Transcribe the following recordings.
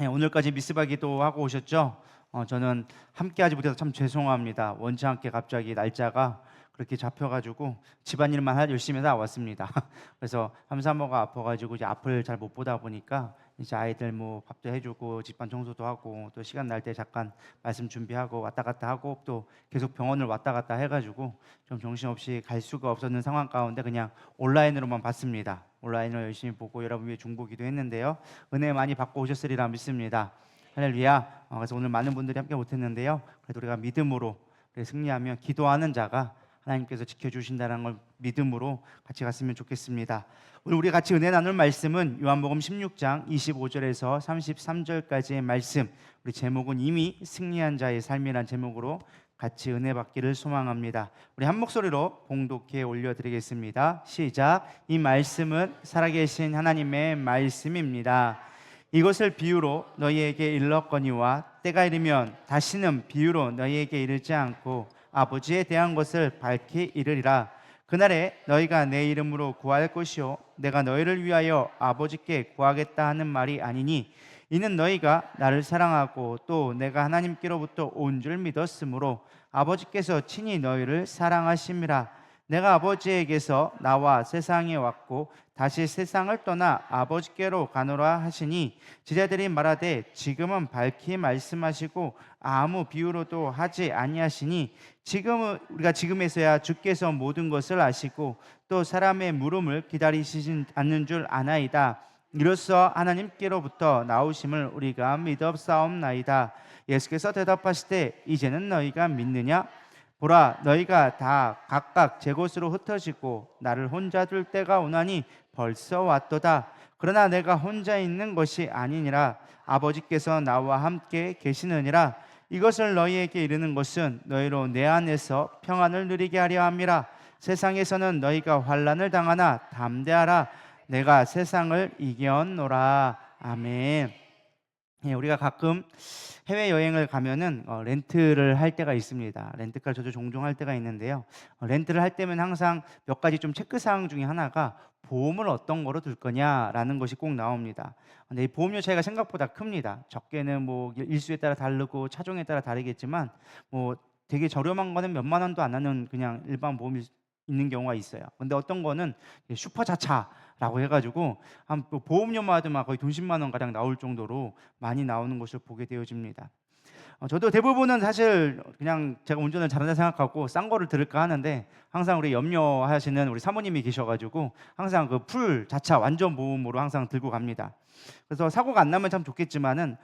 오늘까지 미스바 기도하고 오셨죠? 저는 함께하지 못해서 참 죄송합니다. 원치 않게 갑자기 날짜가 그렇게 잡혀가지고 집안일만 열심히 하다 왔습니다. 그래서 함사모가 아파가지고 이제 앞을 잘 못 보다 보니까 이제 아이들 뭐 밥도 해주고 집안 청소도 하고 또 시간 날 때 잠깐 말씀 준비하고 왔다 갔다 하고 또 계속 병원을 왔다 갔다 해가지고 좀 정신없이 갈 수가 없었는 상황 가운데 그냥 온라인으로만 봤습니다. 온라인으로 열심히 보고 여러분 위해 중보기도 했는데요. 은혜 많이 받고 오셨으리라 믿습니다. 할렐루야. 그래서 오늘 많은 분들이 함께 못했는데요. 그래도 우리가 믿음으로 승리하며 기도하는 자가 하나님께서 지켜주신다는 걸 믿음으로 같이 갔으면 좋겠습니다. 오늘 우리 같이 은혜 나눌 말씀은 요한복음 16장 25절에서 33절까지의 말씀. 우리 제목은 이미 승리한 자의 삶이란 제목으로 같이 은혜 받기를 소망합니다. 우리 한 목소리로 봉독해 올려드리겠습니다. 시작. 이 말씀은 살아계신 하나님의 말씀입니다. 이것을 비유로 너희에게 일렀거니와 때가 이르면 다시는 비유로 너희에게 이르지 않고 아버지에 대한 것을 밝히 이르리라. 그날에 너희가 내 이름으로 구할 것이요 내가 너희를 위하여 아버지께 구하겠다 하는 말이 아니니 이는 너희가 나를 사랑하고 또 내가 하나님께로부터 온 줄 믿었으므로 아버지께서 친히 너희를 사랑하심이라. 내가 아버지에게서 나와 세상에 왔고 다시 세상을 떠나 아버지께로 가노라 하시니 제자들이 말하되 지금은 밝히 말씀하시고 아무 비유로도 하지 아니하시니 우리가 지금에서야 주께서 모든 것을 아시고 또 사람의 물음을 기다리시지 않는 줄 아나이다. 이로써 하나님께로부터 나오심을 우리가 믿었사옵나이다. 예수께서 대답하시되 이제는 너희가 믿느냐? 보라, 너희가 다 각각 제 곳으로 흩어지고 나를 혼자 둘 때가 오나니 벌써 왔도다. 그러나 내가 혼자 있는 것이 아니니라. 아버지께서 나와 함께 계시느니라. 이것을 너희에게 이르는 것은 너희로 내 안에서 평안을 누리게 하려 함이라. 세상에서는 너희가 환난을 당하나 담대하라. 내가 세상을 이겼노라. 아멘. 우리가 가끔 해외여행을 가면은 렌트를 할 때가 있습니다. 렌트카를 저도 종종 할 때가 있는데요. 렌트를 할 때면 항상 몇 가지 좀 체크사항 중에 하나가 보험을 어떤 거로 들 거냐라는 것이 꼭 나옵니다. 근데 이 보험료 차이가 생각보다 큽니다. 적게는 뭐 일수에 따라 다르고 차종에 따라 다르겠지만 뭐 되게 저렴한 거는 몇만 원도 안 하는 그냥 일반 보험이 있는 경우가 있어요. 근데 어떤 거는 슈퍼자차라고 해가지고 한 보험료마다 막 거의 돈 10만 원 가량 나올 정도로 많이 나오는 것을 보게 되어집니다. 저도 대부분은 사실 그냥 제가 운전을 잘한다 생각하고 싼 거를 들을까 하는데 항상 우리 염려하시는 우리 사모님이 계셔가지고 항상 그 풀 자차 완전 보험으로 항상 들고 갑니다. 그래서 사고가 안 나면 참 좋겠지만은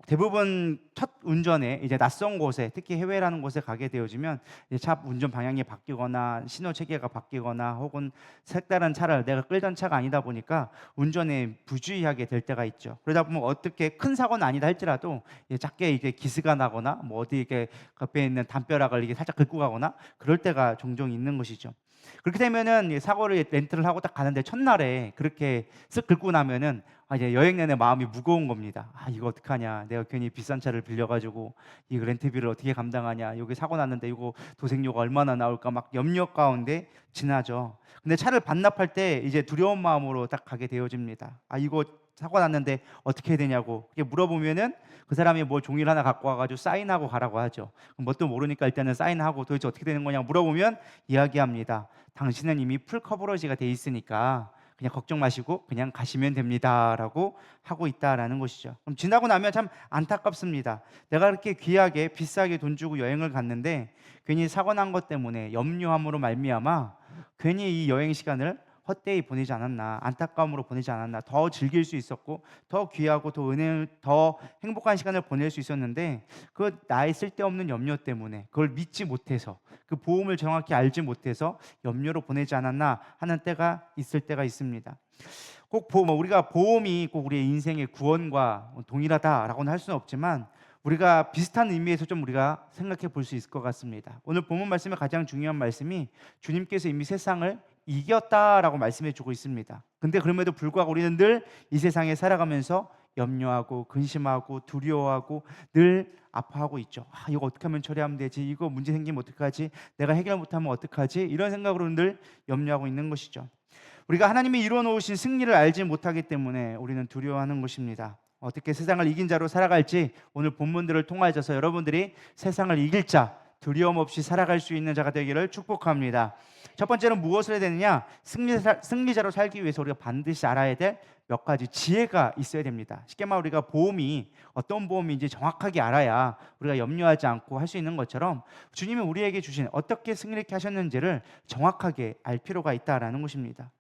대부분 첫 운전에 이제 낯선 곳에 특히 해외라는 곳에 가게 되어지면 이제 차 운전 방향이 바뀌거나 신호 체계가 바뀌거나 혹은 색다른 차를 내가 끌던 차가 아니다 보니까 운전에 부주의하게 될 때가 있죠. 그러다 보면 어떻게 큰 사고는 아니다 할지라도 작게 이게 기스가 나거나 뭐 어디 이렇게 옆에 있는 담벼락을 이게 살짝 긁고 가거나 그럴 때가 종종 있는 것이죠. 그렇게 되면은 사고를 렌트를 하고 딱 가는데 첫날에 그렇게 쓱 긁고 나면은 이제 여행 내내 마음이 무거운 겁니다. 이거 어떡하냐? 내가 괜히 비싼 차를 빌려가지고 이 렌트비를 어떻게 감당하냐? 여기 사고 났는데 이거 도색료가 얼마나 나올까? 막 염려 가운데 지나죠. 근데 차를 반납할 때 이제 두려운 마음으로 딱 가게 되어집니다. 이거 사고 났는데 어떻게 해야 되냐고 그렇게 물어보면은 그 사람이 뭐 종이를 하나 갖고 와가지고 사인하고 가라고 하죠. 그럼 뭣도 모르니까 일단은 사인하고 도대체 어떻게 되는 거냐 물어보면 이야기합니다. 당신은 이미 풀 커버러지가 돼 있으니까 그냥 걱정 마시고 그냥 가시면 됩니다라고 하고 있다라는 것이죠. 그럼 지나고 나면 참 안타깝습니다. 내가 그렇게 귀하게 비싸게 돈 주고 여행을 갔는데 괜히 사고 난 것 때문에 염려함으로 말미암아 괜히 이 여행 시간을 헛되이 보내지 않았나, 안타까움으로 보내지 않았나, 더 즐길 수 있었고 더 귀하고 더 행복한 시간을 보낼 수 있었는데 그 나의 쓸데없는 염려 때문에 그걸 믿지 못해서 그 보험을 정확히 알지 못해서 염려로 보내지 않았나 하는 때가 있을 때가 있습니다. 꼭 우리가 보험이 꼭 우리의 인생의 구원과 동일하다라고는 할 수는 없지만 우리가 비슷한 의미에서 좀 우리가 생각해 볼 수 있을 것 같습니다. 오늘 본문 말씀의 가장 중요한 말씀이 주님께서 이미 세상을 이겼다라고 말씀해 주고 있습니다. 근데 그럼에도 불구하고 우리는 늘 이 세상에 살아가면서 염려하고 근심하고 두려워하고 늘 아파하고 있죠. 이거 어떻게 하면 처리하면 되지? 이거 문제 생기면 어떡하지? 내가 해결 못하면 어떡하지? 이런 생각으로 늘 염려하고 있는 것이죠. 우리가 하나님이 이루어 놓으신 승리를 알지 못하기 때문에 우리는 두려워하는 것입니다. 어떻게 세상을 이긴 자로 살아갈지 오늘 본문들을 통하여서 여러분들이 세상을 이길 자, 두려움 없이 살아갈 수 있는 자가 되기를 축복합니다. 첫 번째는 무엇을 해야 되느냐? 승리자로 살기 위해서 우리가 반드시 알아야 될 몇 가지 지혜가 있어야 됩니다. 쉽게 말해 우리가 보험이 어떤 보험인지 정확하게 알아야 우리가 염려하지 않고 할 수 있는 것처럼 주님이 우리에게 주신 어떻게 승리케 하셨는지를 정확하게 알 필요가 있다라는 것입니다.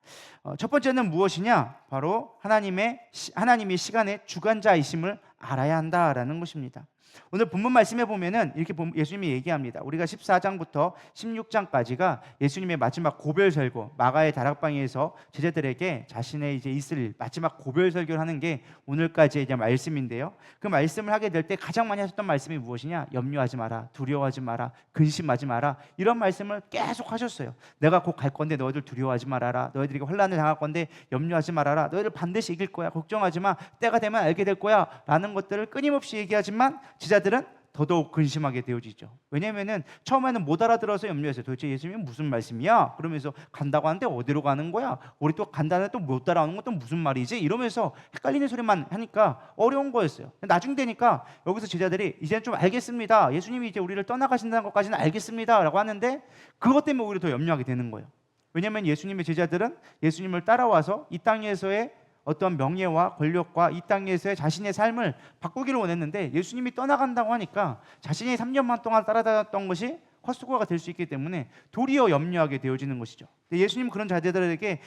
첫 번째는 무엇이냐? 바로 하나님이 시간의 주관자이심을 알아야 한다라는 것입니다. 오늘 본문 말씀에 보면은 이렇게 예수님이 얘기합니다. 우리가 14장부터 16장까지가 예수님의 마지막 고별 설교, 마가의 다락방에서 제자들에게 자신의 이제 있을 마지막 고별 설교를 하는 게 오늘까지의 이제 말씀인데요. 그 말씀을 하게 될 때 가장 많이 하셨던 말씀이 무엇이냐? 염려하지 마라, 두려워하지 마라, 근심하지 마라. 이런 말씀을 계속 하셨어요. 내가 곧 갈 건데 너희들 두려워하지 말아라. 너희들이 환난을 당할 건데 염려하지 말아라. 너희들 반드시 이길 거야. 걱정하지 마. 때가 되면 알게 될 거야. 라는 것들을 끊임없이 얘기하지만 제자들은 더더욱 근심하게 되어지죠. 왜냐하면 처음에는 못 알아들어서 염려했어요. 도대체 예수님이 무슨 말씀이야? 그러면서 간다고 하는데 어디로 가는 거야? 우리 또 간다는데 또 못 따라오는 건 또 무슨 말이지? 이러면서 헷갈리는 소리만 하니까 어려운 거였어요. 나중 되니까 여기서 제자들이 이제는 좀 알겠습니다. 예수님이 이제 우리를 떠나가신다는 것까지는 알겠습니다 라고 하는데 그것 때문에 오히려 더 염려하게 되는 거예요. 왜냐하면 예수님의 제자들은 예수님을 따라와서 이 땅에서의 어떤 명예와 권력과 이 땅에서의 자신의 삶을 바꾸기를 원했는데 예수님이 떠나간다고 하니까 자신이 3년만 동안 따라다녔던 것이 헛수고가 될 수 있기 때문에 도리어 염려하게 되어지는 것이죠. 예수님 그런 자제들에게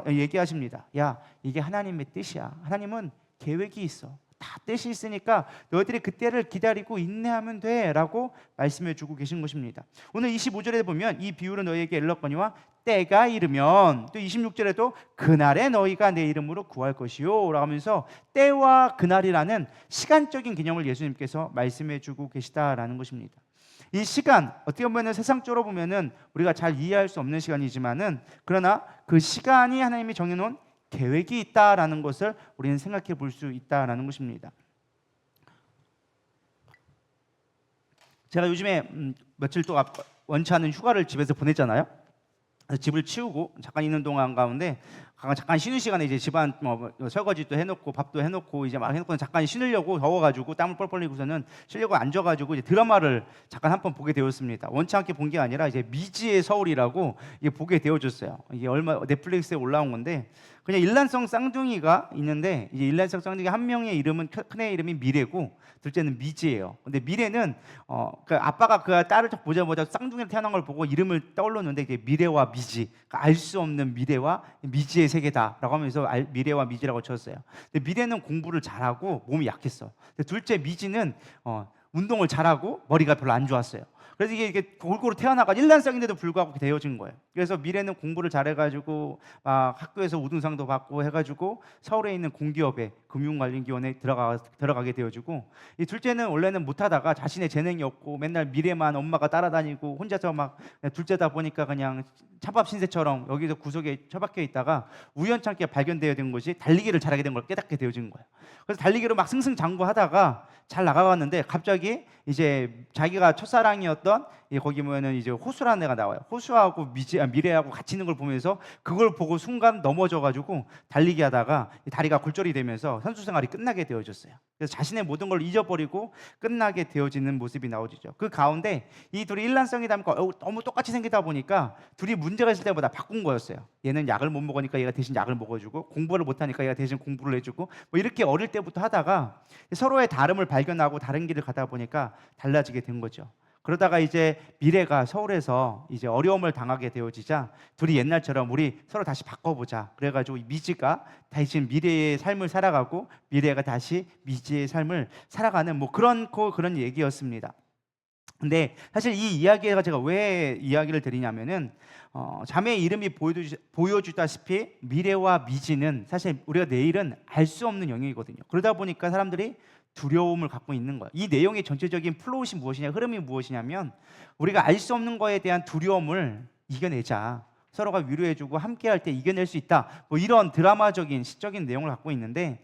얘기하십니다. 야, 이게 하나님의 뜻이야. 하나님은 계획이 있어. 다 뜻이 있으니까 너희들이 그때를 기다리고 인내하면 돼 라고 말씀해 주고 계신 것입니다. 오늘 25절에 보면 이 비유를 너희에게 일렀거니와 때가 이르면, 또 26절에도 그날에 너희가 내 이름으로 구할 것이요 라고 하면서 때와 그날이라는 시간적인 개념을 예수님께서 말씀해 주고 계시다라는 것입니다. 이 시간, 어떻게 보면 세상적으로 보면 우리가 잘 이해할 수 없는 시간이지만은 그러나 그 시간이 하나님이 정해놓은 계획이 있다라는 것을 우리는 생각해 볼 수 있다라는 것입니다. 제가 요즘에 며칠 동안 원치 않은 휴가를 집에서 보냈잖아요. 그래서 집을 치우고 잠깐 있는 동안 가운데 잠깐 쉬는 시간에 이제 집안 설거지도 해놓고 밥도 해놓고 이제 막 해놓고 잠깐 쉬려고 더워가지고 땀을 뻘뻘 흘리고서는 쉬려고 앉아가지고 이제 드라마를 잠깐 한 번 보게 되었습니다. 원치 않게 본 게 아니라 이제 미지의 서울이라고 이게 보게 되어졌어요. 이게 얼마 넷플릭스에 올라온 건데 그냥 일란성 쌍둥이가 있는데 이제 일란성 쌍둥이 한 명의 이름은 큰애 이름이 미래고 둘째는 미지예요. 근데 미래는 그 아빠가 그 딸을 딱 보자마자 쌍둥이로 태어난 걸 보고 이름을 떠올렸는데 이게 미래와 미지, 그러니까 알 수 없는 미래와 미지의 세계다라고 하면서 미래와 미지라고 쳤어요. 근데 미래는 공부를 잘하고 몸이 약했어. 근데 둘째 미지는 운동을 잘하고 머리가 별로 안 좋았어요. 그래서 이게 골고루 태어나가 일란성인데도 불구하고 되어진 거예요. 그래서 미래는 공부를 잘해가지고 학교에서 우등상도 받고 해가지고 서울에 있는 공기업에 금융관리기원에 들어가게 되어지고, 이 둘째는 원래는 못하다가 자신의 재능이 없고 맨날 미래만 엄마가 따라다니고 혼자서 막 둘째다 보니까 그냥 찬밥 신세처럼 여기서 구석에 처박혀 있다가 우연찮게 발견되어 된 것이 달리기를 잘하게 된 걸 깨닫게 되어진 거예요. 그래서 달리기로 막 승승장구하다가 잘 나가봤는데 갑자기 이제 자기가 첫사랑이었던 거기 보면은 이제 호수라는 애가 나와요. 호수하고 미래하고 같이 있는 걸 보면서 그걸 보고 순간 넘어져가지고 달리기 하다가 다리가 골절이 되면서 선수 생활이 끝나게 되어졌어요. 그래서 자신의 모든 걸 잊어버리고 끝나게 되어지는 모습이 나오죠. 그 가운데 이 둘이 일란성이 닮고 너무 똑같이 생기다 보니까 둘이 문제가 있을 때마다 바꾼 거였어요. 얘는 약을 못 먹으니까 얘가 대신 약을 먹어주고, 공부를 못하니까 얘가 대신 공부를 해주고, 뭐 이렇게 어릴 때부터 하다가 서로의 다름을 발견하고 다른 길을 가다 보니까 달라지게 된 거죠. 그러다가 이제 미래가 서울에서 이제 어려움을 당하게 되어지자 둘이 옛날처럼 우리 서로 다시 바꿔보자. 그래가지고 미지가 대신 미래의 삶을 살아가고 미래가 다시 미지의 삶을 살아가는 뭐 그런 얘기였습니다. 근데 사실 이 이야기가 제가 왜 이야기를 드리냐면은 자매의 이름이 보여주다시피 미래와 미지는 사실 우리가 내일은 알 수 없는 영역이거든요. 그러다 보니까 사람들이 두려움을 갖고 있는 거예요. 이 내용의 전체적인 플로우시 무엇이냐, 흐름이 무엇이냐면 우리가 알 수 없는 거에 대한 두려움을 이겨내자, 서로가 위로해주고 함께할 때 이겨낼 수 있다, 뭐 이런 드라마적인 시적인 내용을 갖고 있는데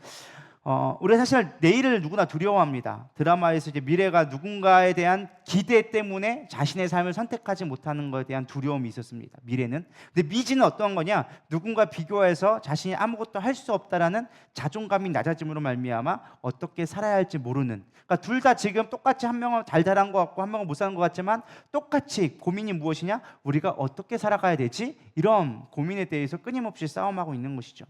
우리가 사실 내일을 누구나 두려워합니다. 드라마에서 이제 미래가 누군가에 대한 기대 때문에 자신의 삶을 선택하지 못하는 것에 대한 두려움이 있었습니다. 미래는. 근데 미지는 어떤 거냐? 누군가 비교해서 자신이 아무것도 할 수 없다라는 자존감이 낮아짐으로 말미암아 어떻게 살아야 할지 모르는. 그러니까 둘 다 지금 똑같이 한 명은 잘 자란 것 같고 한 명은 못 사는 것 같지만 똑같이 고민이 무엇이냐? 우리가 어떻게 살아가야 되지? 이런 고민에 대해서 끊임없이 싸움하고 있는 것이죠.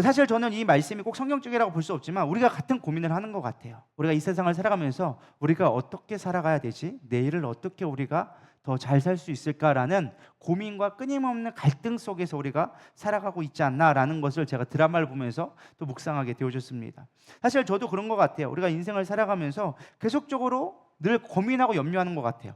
사실 저는 이 말씀이 꼭 성경적이라고 볼 수 없지만 우리가 같은 고민을 하는 것 같아요. 우리가 이 세상을 살아가면서 우리가 어떻게 살아가야 되지? 내일을 어떻게 우리가 더 잘 살 수 있을까라는 고민과 끊임없는 갈등 속에서 우리가 살아가고 있지 않나라는 것을 제가 드라마를 보면서 또 묵상하게 되어졌습니다. 사실 저도 그런 것 같아요. 우리가 인생을 살아가면서 계속적으로 늘 고민하고 염려하는 것 같아요.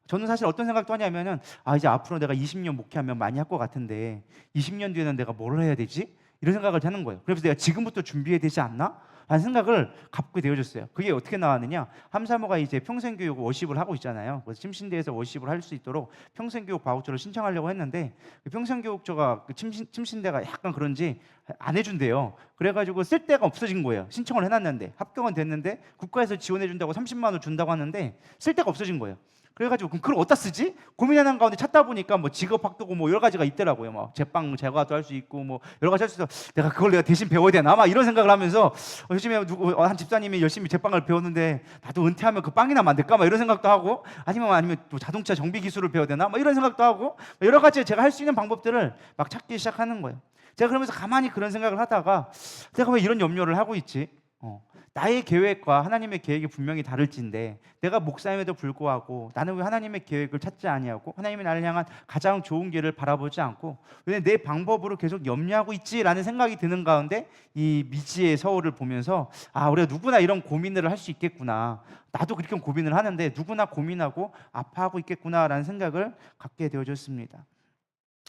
저는 사실 어떤 생각도 하냐면은 이제 앞으로 내가 20년 목회하면 많이 할 것 같은데 20년 뒤에는 내가 뭘 해야 되지? 이런 생각을 하는 거예요. 그래서 내가 지금부터 준비해야 되지 않나? 라는 생각을 갖게 되어졌어요. 그게 어떻게 나왔느냐? 함사모가 이제 평생교육 워십을 하고 있잖아요. 그래서 침신대에서 워십을 할 수 있도록 평생교육 바우처를 신청하려고 했는데 그 평생교육처가 그 침신대가 약간 그런지 안 해준대요. 그래가지고 쓸 데가 없어진 거예요. 신청을 해놨는데 합격은 됐는데 국가에서 지원해준다고 30만 원 준다고 하는데 쓸 데가 없어진 거예요. 그래가지고 그럼 그걸 어디다 쓰지? 고민하는 가운데 찾다 보니까 뭐 직업학도고 뭐 여러 가지가 있더라고요. 뭐 제빵 제과도 할 수 있고 뭐 여러 가지 할 수 있어. 내가 대신 배워야 되나? 막 이런 생각을 하면서 요즘에 한 집사님이 열심히 제빵을 배웠는데 나도 은퇴하면 그 빵이나 만들까? 막 이런 생각도 하고 아니면 또 자동차 정비 기술을 배워야 되나? 막 이런 생각도 하고 여러 가지 제가 할 수 있는 방법들을 막 찾기 시작하는 거예요. 제가 그러면서 가만히 그런 생각을 하다가 내가 왜 이런 염려를 하고 있지? 나의 계획과 하나님의 계획이 분명히 다를진데 내가 목사임에도 불구하고 나는 왜 하나님의 계획을 찾지 아니하고 하나님이 나를 향한 가장 좋은 길을 바라보지 않고 왜 내 방법으로 계속 염려하고 있지라는 생각이 드는 가운데 이 미지의 서울을 보면서 우리가 누구나 이런 고민을 할 수 있겠구나. 나도 그렇게 고민을 하는데 누구나 고민하고 아파하고 있겠구나라는 생각을 갖게 되어졌습니다.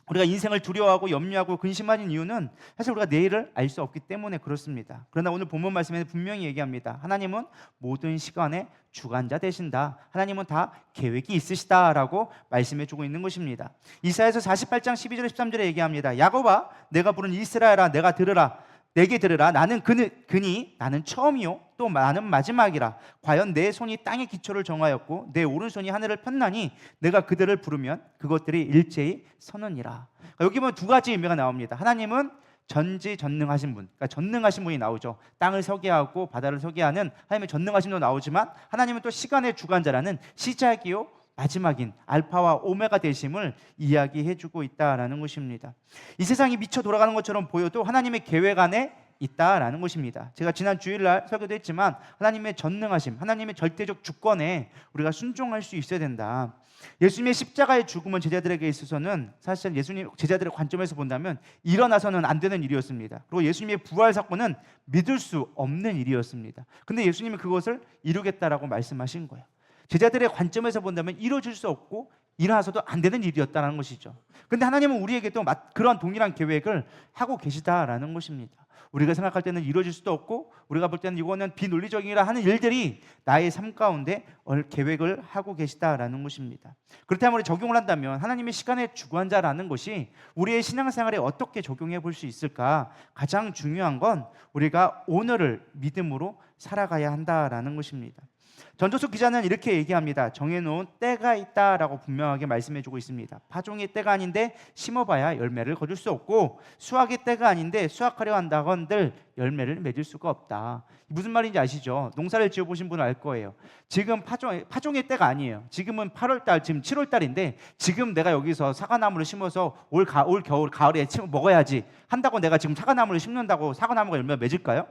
우리가 인생을 두려워하고 염려하고 근심하는 이유는 사실 우리가 내일을 알 수 없기 때문에 그렇습니다. 그러나 오늘 본문 말씀에는 분명히 얘기합니다. 하나님은 모든 시간의 주관자 되신다. 하나님은 다 계획이 있으시다라고 말씀해주고 있는 것입니다. 이사야서 48장 12절 13절에 얘기합니다. 야곱아 내가 부른 이스라엘아 내가 들으라. 내게 들으라. 나는 그니 나는 처음이요 또 나는 마지막이라. 과연 내 손이 땅의 기초를 정하였고 내 오른손이 하늘을 폈나니 내가 그들을 부르면 그것들이 일제히 서느니라. 여기 보면 두 가지 의미가 나옵니다. 하나님은 전지전능하신 분, 그러니까 전능하신 분이 나오죠. 땅을 서게 하고 바다를 서게 하는 하나님의 전능하신 분도 나오지만 하나님은 또 시간의 주관자라는 시작이요 마지막인 알파와 오메가 되심을 이야기해주고 있다라는 것입니다. 이 세상이 미쳐 돌아가는 것처럼 보여도 하나님의 계획 안에 있다라는 것입니다. 제가 지난 주일날 설교도 했지만 하나님의 전능하심, 하나님의 절대적 주권에 우리가 순종할 수 있어야 된다. 예수님의 십자가의 죽음은 제자들에게 있어서는 사실 예수님 제자들의 관점에서 본다면 일어나서는 안 되는 일이었습니다. 그리고 예수님의 부활 사건은 믿을 수 없는 일이었습니다. 근데 예수님은 그것을 이루겠다라고 말씀하신 거예요. 제자들의 관점에서 본다면 이루어질 수 없고 일어나서도 안 되는 일이었다는 것이죠. 그런데 하나님은 우리에게도 그런 동일한 계획을 하고 계시다라는 것입니다. 우리가 생각할 때는 이루어질 수도 없고 우리가 볼 때는 이거는 비논리적이라 하는 일들이 나의 삶 가운데 계획을 하고 계시다라는 것입니다. 그렇다면 우리 적용을 한다면 하나님의 시간의 주관자라는 것이 우리의 신앙생활에 어떻게 적용해 볼 수 있을까? 가장 중요한 건 우리가 오늘을 믿음으로 살아가야 한다라는 것입니다. 전도서 기자는 이렇게 얘기합니다. 정해놓은 때가 있다라고 분명하게 말씀해주고 있습니다. 파종의 때가 아닌데 심어봐야 열매를 거둘 수 없고 수확의 때가 아닌데 수확하려 한다건들 열매를 맺을 수가 없다. 무슨 말인지 아시죠? 농사를 지어보신 분은 알 거예요. 지금 파종의 때가 아니에요. 지금은 8월달, 지금 7월달인데 지금 내가 여기서 사과나무를 심어서 올 겨울, 가을에 먹어야지 한다고 내가 지금 사과나무를 심는다고 사과나무가 열매 맺을까요?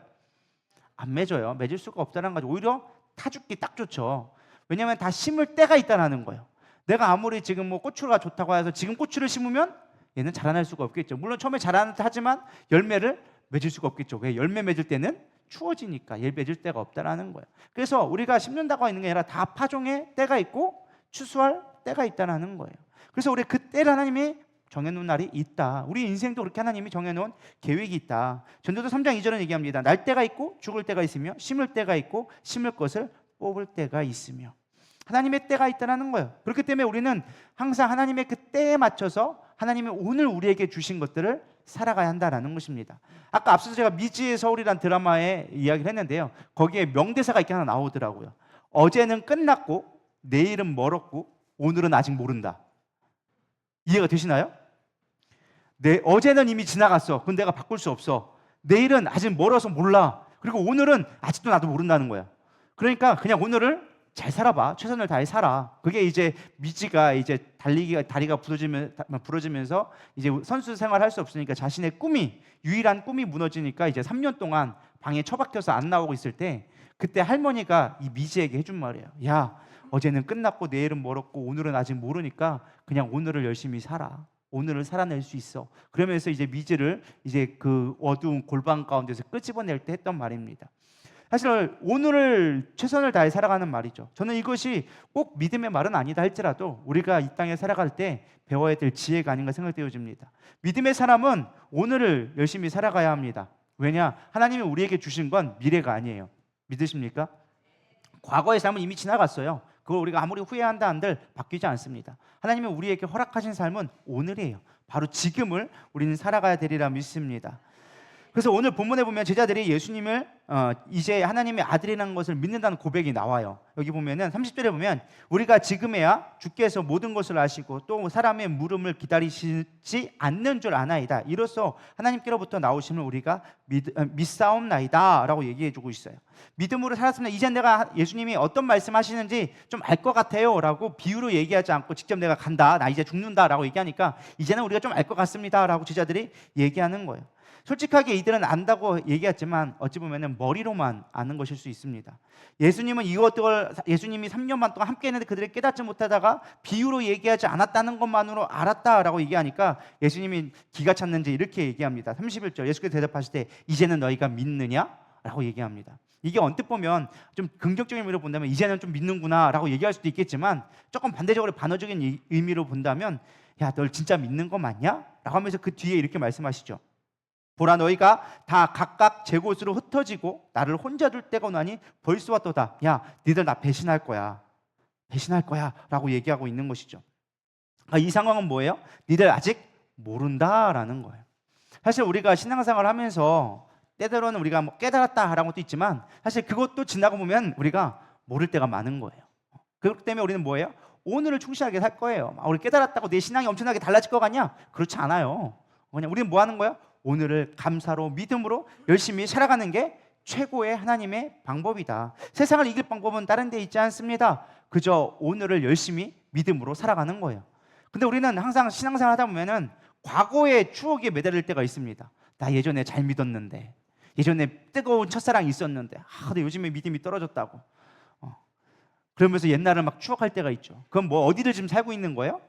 안 맺어요. 맺을 수가 없다는 거죠. 오히려 타죽기 딱 좋죠. 왜냐하면 다 심을 때가 있다는 거예요. 내가 아무리 지금 뭐 고추가 좋다고 해서 지금 고추를 심으면 얘는 자라날 수가 없겠죠. 물론 처음에 자라는 하지만 열매를 맺을 수가 없겠죠. 왜? 열매 맺을 때는 추워지니까 열매 맺을 때가 없다는 거예요. 그래서 우리가 심는다고 있는 게 아니라 다 파종의 때가 있고 추수할 때가 있다는 거예요. 그래서 우리 그 때를 하나님이 정해놓은 날이 있다. 우리 인생도 그렇게 하나님이 정해놓은 계획이 있다. 전도서 3장 2절은 얘기합니다. 날 때가 있고 죽을 때가 있으며 심을 때가 있고 심을 것을 뽑을 때가 있으며 하나님의 때가 있다는 거예요. 그렇기 때문에 우리는 항상 하나님의 그 때에 맞춰서 하나님이 오늘 우리에게 주신 것들을 살아가야 한다라는 것입니다. 아까 앞서서 제가 미지의 서울이란 드라마에 이야기를 했는데요. 거기에 명대사가 이렇게 하나 나오더라고요. 어제는 끝났고 내일은 멀었고 오늘은 아직 모른다. 이해가 되시나요? 어제는 이미 지나갔어. 그건 내가 바꿀 수 없어. 내일은 아직 멀어서 몰라. 그리고 오늘은 아직도 나도 모른다는 거야. 그러니까 그냥 오늘을 잘 살아봐. 최선을 다해 살아. 그게 이제 미지가 이제 다리가 부러지면서 이제 선수 생활할 수 없으니까 자신의 유일한 꿈이 무너지니까 이제 3년 동안 방에 처박혀서 안 나오고 있을 때 그때 할머니가 이 미지에게 해준 말이에요. 야, 어제는 끝났고 내일은 멀었고 오늘은 아직 모르니까 그냥 오늘을 열심히 살아. 오늘을 살아낼 수 있어. 그러면서 이제 미지를 이제 그 어두운 골방 가운데서 끄집어낼 때 했던 말입니다. 사실 오늘을 최선을 다해 살아가는 말이죠. 저는 이것이 꼭 믿음의 말은 아니다 할지라도 우리가 이 땅에 살아갈 때 배워야 될 지혜가 아닌가 생각되어집니다. 믿음의 사람은 오늘을 열심히 살아가야 합니다. 왜냐? 하나님이 우리에게 주신 건 미래가 아니에요. 믿으십니까? 과거의 삶은 이미 지나갔어요. 그걸 우리가 아무리 후회한다 한들 바뀌지 않습니다. 하나님이 우리에게 허락하신 삶은 오늘이에요. 바로 지금을 우리는 살아가야 되리라 믿습니다. 그래서 오늘 본문에 보면 제자들이 예수님을 이제 하나님의 아들이라는 것을 믿는다는 고백이 나와요. 여기 보면은 30절에 보면 우리가 지금에야 주께서 모든 것을 아시고 또 사람의 물음을 기다리시지 않는 줄 아나이다. 이로써 하나님께로부터 나오심을 우리가 믿사옵나이다 라고 얘기해주고 있어요. 믿음으로 살았으면 이제 내가 예수님이 어떤 말씀하시는지 좀 알 것 같아요 라고 비유로 얘기하지 않고 직접 내가 간다, 나 이제 죽는다 라고 얘기하니까 이제는 우리가 좀 알 것 같습니다 라고 제자들이 얘기하는 거예요. 솔직하게 이들은 안다고 얘기했지만 어찌 보면 머리로만 아는 것일 수 있습니다. 예수님이 3년 반 동안 함께 했는데 그들이 깨닫지 못하다가 비유로 얘기하지 않았다는 것만으로 알았다라고 얘기하니까 예수님이 기가 찼는지 이렇게 얘기합니다. 31절 예수께서 대답하실 때 이제는 너희가 믿느냐? 라고 얘기합니다. 이게 언뜻 보면 좀 긍정적인 의미로 본다면 이제는 좀 믿는구나 라고 얘기할 수도 있겠지만 조금 반대적으로 반어적인 의미로 본다면 야, 널 진짜 믿는 거 맞냐? 라고 하면서 그 뒤에 이렇게 말씀하시죠. 보라 너희가 다 각각 제 곳으로 흩어지고 나를 혼자 둘 때가 오나니 벌써 왔도다. 야, 니들 나 배신할 거야 라고 얘기하고 있는 것이죠. 이 상황은 뭐예요? 니들 아직 모른다라는 거예요. 사실 우리가 신앙생활을 하면서 때로는 우리가 뭐 깨달았다라는 것도 있지만 사실 그것도 지나고 보면 우리가 모를 때가 많은 거예요. 그렇기 때문에 우리는 뭐예요? 오늘을 충실하게 살 거예요. 우리 깨달았다고 내 신앙이 엄청나게 달라질 것 같냐? 그렇지 않아요. 그냥 우리는 뭐 하는 거예요? 오늘을 감사로 믿음으로 열심히 살아가는 게 최고의 하나님의 방법이다. 세상을 이길 방법은 다른 데 있지 않습니다. 그저 오늘을 열심히 믿음으로 살아가는 거예요. 근데 우리는 항상 신앙생활 하다 보면은 과거의 추억에 매달릴 때가 있습니다. 나 예전에 잘 믿었는데, 예전에 뜨거운 첫사랑이 있었는데 근데 요즘에 믿음이 떨어졌다고 그러면서 옛날을 막 추억할 때가 있죠. 그럼 뭐 어디를 지금 살고 있는 거예요?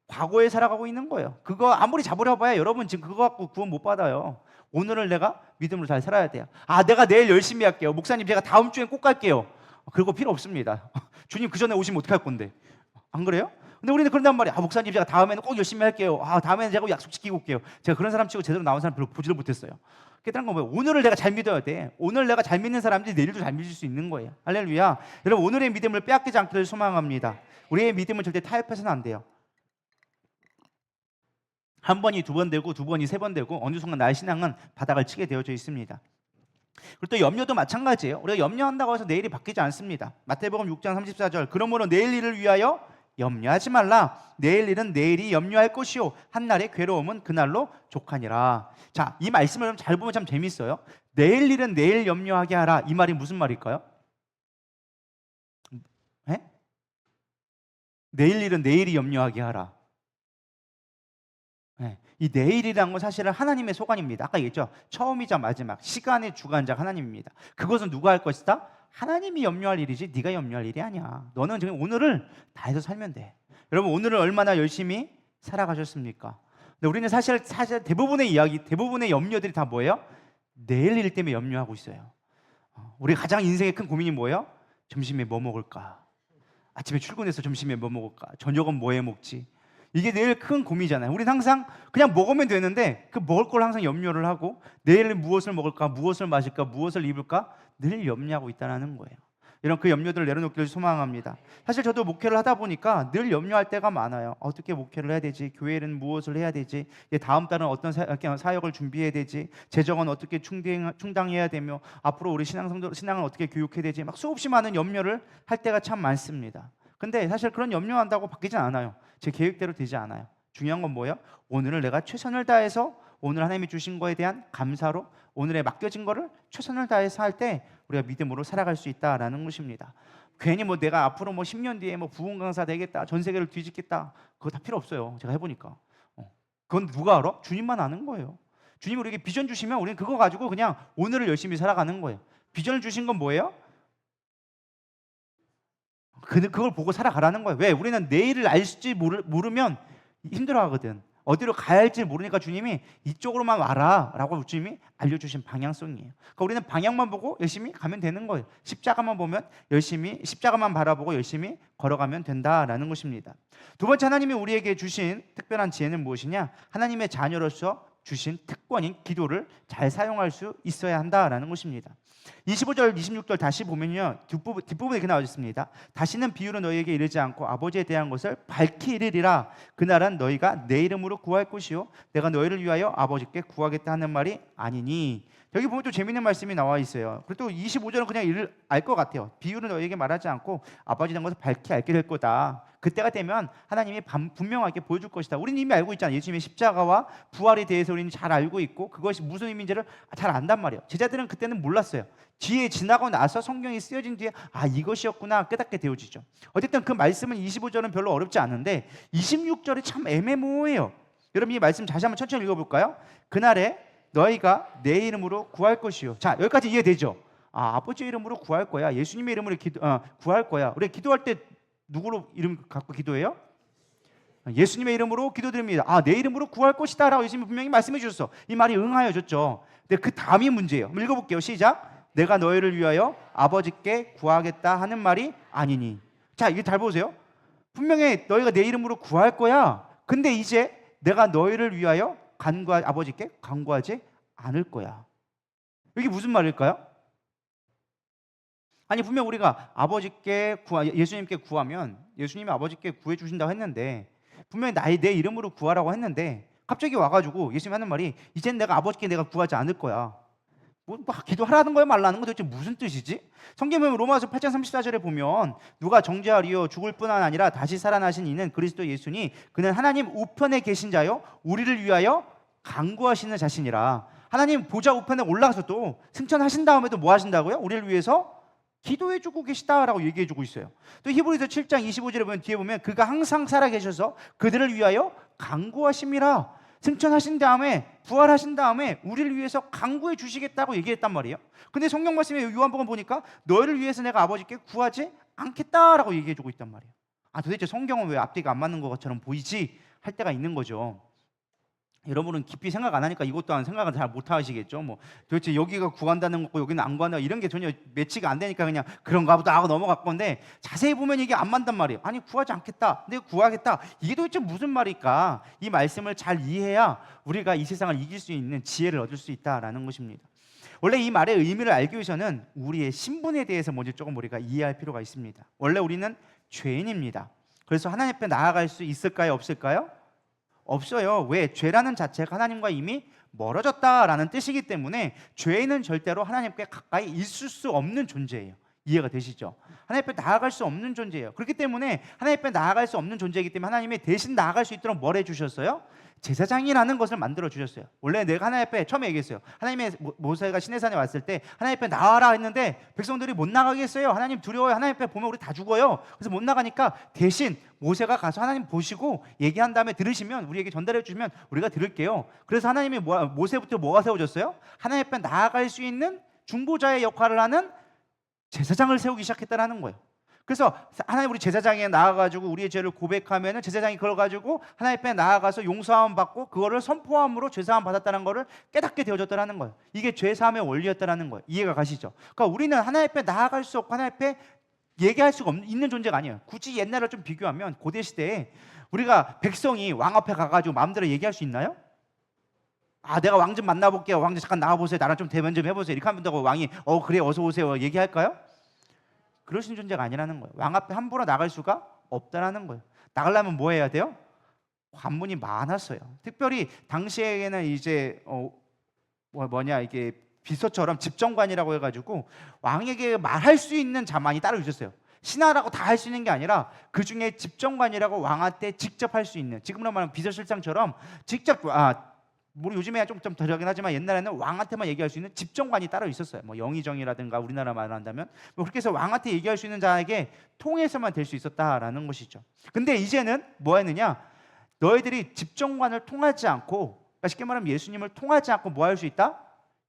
과거에 살아가고 있는 거예요. 그거 아무리 잡으려 봐야 여러분 지금 그거 갖고 구원 못 받아요. 오늘을 내가 믿음으로 잘 살아야 돼요. 내가 내일 열심히 할게요. 목사님 제가 다음 주엔 꼭 갈게요. 그거 필요 없습니다. 주님 그 전에 오시면 어떡할 건데. 안 그래요? 근데 우리는 그런단 말이야. 목사님 제가 다음에는 꼭 열심히 할게요. 다음에는 제가 약속 지키고 올게요. 제가 그런 사람 치고 제대로 나온 사람 별로 보지를 못했어요. 깨달은 건 뭐예요? 오늘을 내가 잘 믿어야 돼. 오늘 내가 잘 믿는 사람들이 내일도 잘 믿을 수 있는 거예요. 할렐루야. 여러분 오늘의 믿음을 빼앗기지 않기를 소망합니다. 우리의 믿음을 절대 타협해서는 안 돼요. 한 번이 두 번 되고 두 번이 세 번 되고 어느 순간 나의 신앙은 바닥을 치게 되어져 있습니다. 그리고 또 염려도 마찬가지예요. 우리가 염려한다고 해서 내일이 바뀌지 않습니다. 마태복음 6장 34절 그러므로 내일 일을 위하여 염려하지 말라. 내일 일은 내일이 염려할 것이요 한날의 괴로움은 그날로 족하니라. 자, 이 말씀을 좀 잘 보면 참 재밌어요. 내일 일은 내일 염려하게 하라. 이 말이 무슨 말일까요? 내일 일은 내일이 염려하게 하라. 이 내일이라는 건 사실은 하나님의 소관입니다. 아까 얘기했죠. 처음이자 마지막 시간의 주관자 하나님입니다. 그것은 누가 할 것이다? 하나님이 염려할 일이지 네가 염려할 일이 아니야. 너는 지금 오늘을 다해서 살면 돼. 여러분 오늘을 얼마나 열심히 살아가셨습니까? 근데 우리는 사실 대부분의 이야기, 대부분의 염려들이 다 뭐예요? 내일 일 때문에 염려하고 있어요. 우리 가장 인생의 큰 고민이 뭐예요? 점심에 뭐 먹을까? 아침에 출근해서 점심에 뭐 먹을까? 저녁은 뭐 해 먹지? 이게 내일 큰 고민이잖아요. 우리는 항상 그냥 먹으면 되는데 그 먹을 걸 항상 염려를 하고 내일 무엇을 먹을까, 무엇을 마실까, 무엇을 입을까 늘 염려하고 있다는 거예요. 이런 그 염려들을 내려놓기를 소망합니다. 사실 저도 목회를 하다 보니까 늘 염려할 때가 많아요. 어떻게 목회를 해야 되지? 교회는 무엇을 해야 되지? 다음 달은 어떤 사역을 준비해야 되지? 재정은 어떻게 충당해야 되며 앞으로 우리 신앙은 어떻게 교육해야 되지? 막 수없이 많은 염려를 할 때가 참 많습니다. 근데 사실 그런 염려한다고 바뀌진 않아요. 제 계획대로 되지 않아요. 중요한 건 뭐예요? 오늘을 내가 최선을 다해서 오늘 하나님이 주신 거에 대한 감사로 오늘에 맡겨진 거를 최선을 다해서 할 때 우리가 믿음으로 살아갈 수 있다라는 것입니다. 괜히 뭐 내가 앞으로 뭐 10년 뒤에 뭐 부흥 강사 되겠다, 전 세계를 뒤집겠다, 그거 다 필요 없어요. 제가 해보니까 그건 누가 알아? 주님만 아는 거예요. 주님이 우리에게 비전 주시면 우리는 그거 가지고 그냥 오늘을 열심히 살아가는 거예요. 비전을 주신 건 뭐예요? 그걸 보고 살아가라는 거예요. 왜? 우리는 내일을 알지 모르면 힘들어하거든. 어디로 가야 할지 모르니까 주님이 이쪽으로만 와라 라고 주님이 알려주신 방향성이에요. 그러니까 우리는 방향만 보고 열심히 가면 되는 거예요. 십자가만 보면 열심히, 십자가만 바라보고 열심히 걸어가면 된다라는 것입니다. 두 번째, 하나님이 우리에게 주신 특별한 지혜는 무엇이냐? 하나님의 자녀로서 주신 특권인 기도를 잘 사용할 수 있어야 한다라는 것입니다. 25절, 26절 다시 보면요, 뒷부분에 이렇게 나와 있습니다. 다시는 비유로 너희에게 이르지 않고 아버지에 대한 것을 밝히 이르리라. 그날은 너희가 내 이름으로 구할 것이요 내가 너희를 위하여 아버지께 구하겠다 하는 말이 아니니. 여기 보면 또 재미있는 말씀이 나와 있어요. 그리고 또 25절은 그냥 알 것 같아요. 비유로 너희에게 말하지 않고 아버지에 대한 것을 밝히 알게 될 거다. 그때가 되면 하나님이 분명하게 보여줄 것이다. 우리는 이미 알고 있잖아요. 예수님의 십자가와 부활에 대해서 우리는 잘 알고 있고 그것이 무슨 의미인지를 잘 안단 말이에요. 제자들은 그때는 몰랐어요. 뒤에 지나고 나서 성경이 쓰여진 뒤에 이것이었구나 깨닫게 되어지죠. 어쨌든 그 말씀은 25절은 별로 어렵지 않은데 26절이 참 애매모호해요. 여러분 이 말씀 다시 한번 천천히 읽어볼까요? 그날에 너희가 내 이름으로 구할 것이요. 자, 여기까지 이해되죠? 아버지 이름으로 구할 거야. 예수님의 이름으로 구할 거야. 우리 기도할 때 누구로 이름 갖고 기도해요? 예수님의 이름으로 기도드립니다. 내 이름으로 구할 것이다 라고 예수님이 분명히 말씀해 주셨어. 이 말이 응하여졌죠. 근데 그 다음이 문제예요. 한번 읽어볼게요. 시작. 내가 너희를 위하여 아버지께 구하겠다 하는 말이 아니니. 자, 이게 잘 보세요. 분명히 너희가 내 이름으로 구할 거야. 근데 이제 내가 너희를 위하여 아버지께 간구하지 않을 거야. 이게 무슨 말일까요? 아니 분명 우리가 예수님께 구하면 예수님이 아버지께 구해 주신다고 했는데 분명히 내 이름으로 구하라고 했는데 갑자기 와가지고 예수님이 하는 말이 이젠 내가 아버지께 내가 구하지 않을 거야. 뭐 기도하라는 거야 말라는 거 도대체 무슨 뜻이지? 성경에 보면 로마서 8장 34절에 보면 누가 정죄하리요 죽을 뿐만 아니라 다시 살아나신 이는 그리스도 예수니 그는 하나님 우편에 계신 자요 우리를 위하여 간구하시는 자신이라. 하나님 보좌 우편에 올라가서도 승천하신 다음에도 뭐 하신다고요? 우리를 위해서 기도해주고 계시다라고 얘기해주고 있어요. 또 히브리서 7장 25절에 보면 뒤에 보면 그가 항상 살아계셔서 그들을 위하여 간구하심이라. 승천하신 다음에 부활하신 다음에 우리를 위해서 간구해 주시겠다고 얘기했단 말이에요. 근데 성경 말씀에 요한복음 보니까 너희를 위해서 내가 아버지께 구하지 않겠다라고 얘기해주고 있단 말이에요. 도대체 성경은 왜 앞뒤가 안 맞는 것처럼 보이지? 할 때가 있는 거죠. 여러분은 깊이 생각 안 하니까 이것 또한 생각을 잘 못 하시겠죠. 뭐 도대체 여기가 구한다는 거고 여기는 안 구한다 이런 게 전혀 매치가 안 되니까 그냥 그런가 보다 하고 넘어갈 건데 자세히 보면 이게 안 맞단 말이에요. 아니 구하지 않겠다. 내가 구하겠다. 이게 도대체 무슨 말일까? 이 말씀을 잘 이해해야 우리가 이 세상을 이길 수 있는 지혜를 얻을 수 있다라는 것입니다. 원래 이 말의 의미를 알기 위해서는 우리의 신분에 대해서 먼저 조금 우리가 이해할 필요가 있습니다. 원래 우리는 죄인입니다. 그래서 하나님 앞에 나아갈 수 있을까요? 없을까요? 없어요. 왜? 죄라는 자체가 하나님과 이미 멀어졌다라는 뜻이기 때문에 죄인은 절대로 하나님께 가까이 있을 수 없는 존재예요. 이해가 되시죠? 하나님 앞에 나아갈 수 없는 존재예요. 그렇기 때문에 하나님 앞에 나아갈 수 없는 존재이기 때문에 하나님이 대신 나아갈 수 있도록 뭘 해주셨어요? 제사장이라는 것을 만들어 주셨어요. 원래 내가 하나님 앞에 처음에 얘기했어요. 하나님의 모세가 시내산에 왔을 때 하나님 앞에 나와라 했는데 백성들이 못 나가겠어요. 하나님 두려워요. 하나님 앞에 보면 우리 다 죽어요. 그래서 못 나가니까 대신 모세가 가서 하나님 보시고 얘기한 다음에 들으시면 우리에게 전달해 주시면 우리가 들을게요. 그래서 하나님이 모세부터 뭐가 세워졌어요? 하나님 앞에 나아갈 수 있는 중보자의 역할을 하는 제사장을 세우기 시작했다는 거예요. 그래서 하나님 우리 제사장에 나아가지고 우리의 죄를 고백하면 제사장이 그걸 가지고 하나님 앞에 나아가서 용서함 받고 그거를 선포함으로 죄사함 받았다는 거를 깨닫게 되어졌다는 거예요. 이게 죄사함의 원리였다는 거예요. 이해가 가시죠? 그러니까 우리는 하나님 앞에 나아갈 수 없고 하나님 앞에 얘기할 수가 있는 존재가 아니에요. 굳이 옛날을 좀 비교하면 고대 시대에 우리가 백성이 왕 앞에 가가지고 마음대로 얘기할 수 있나요? 내가 왕 좀 만나볼게요. 왕님 잠깐 나와보세요. 나랑 좀 대면 좀 해보세요. 이렇게 하면 왕이 그래 어서 오세요 얘기할까요? 그럴 수 있는 존재가 아니라는 거예요. 왕 앞에 함부로 나갈 수가 없다라는 거예요. 나가려면 뭐 해야 돼요? 관문이 많았어요. 특별히 당시에는 이제 이게 비서처럼 집정관이라고 해가지고 왕에게 말할 수 있는 자만이 따로 있었어요. 신하라고 다 할 수 있는 게 아니라 그 중에 집정관이라고 왕한테 직접 할 수 있는, 지금으로 말하면 비서실장처럼 직접 뭐 요즘에 좀 다르긴 하지만 옛날에는 왕한테만 얘기할 수 있는 집정관이 따로 있었어요. 뭐 영의정이라든가 우리나라 말로 한다면 뭐 그렇게 해서 왕한테 얘기할 수 있는 자에게 통해서만 될 수 있었다라는 것이죠. 근데 이제는 뭐 했느냐? 너희들이 집정관을 통하지 않고, 그러니까 쉽게 말하면 예수님을 통하지 않고 뭐 할 수 있다?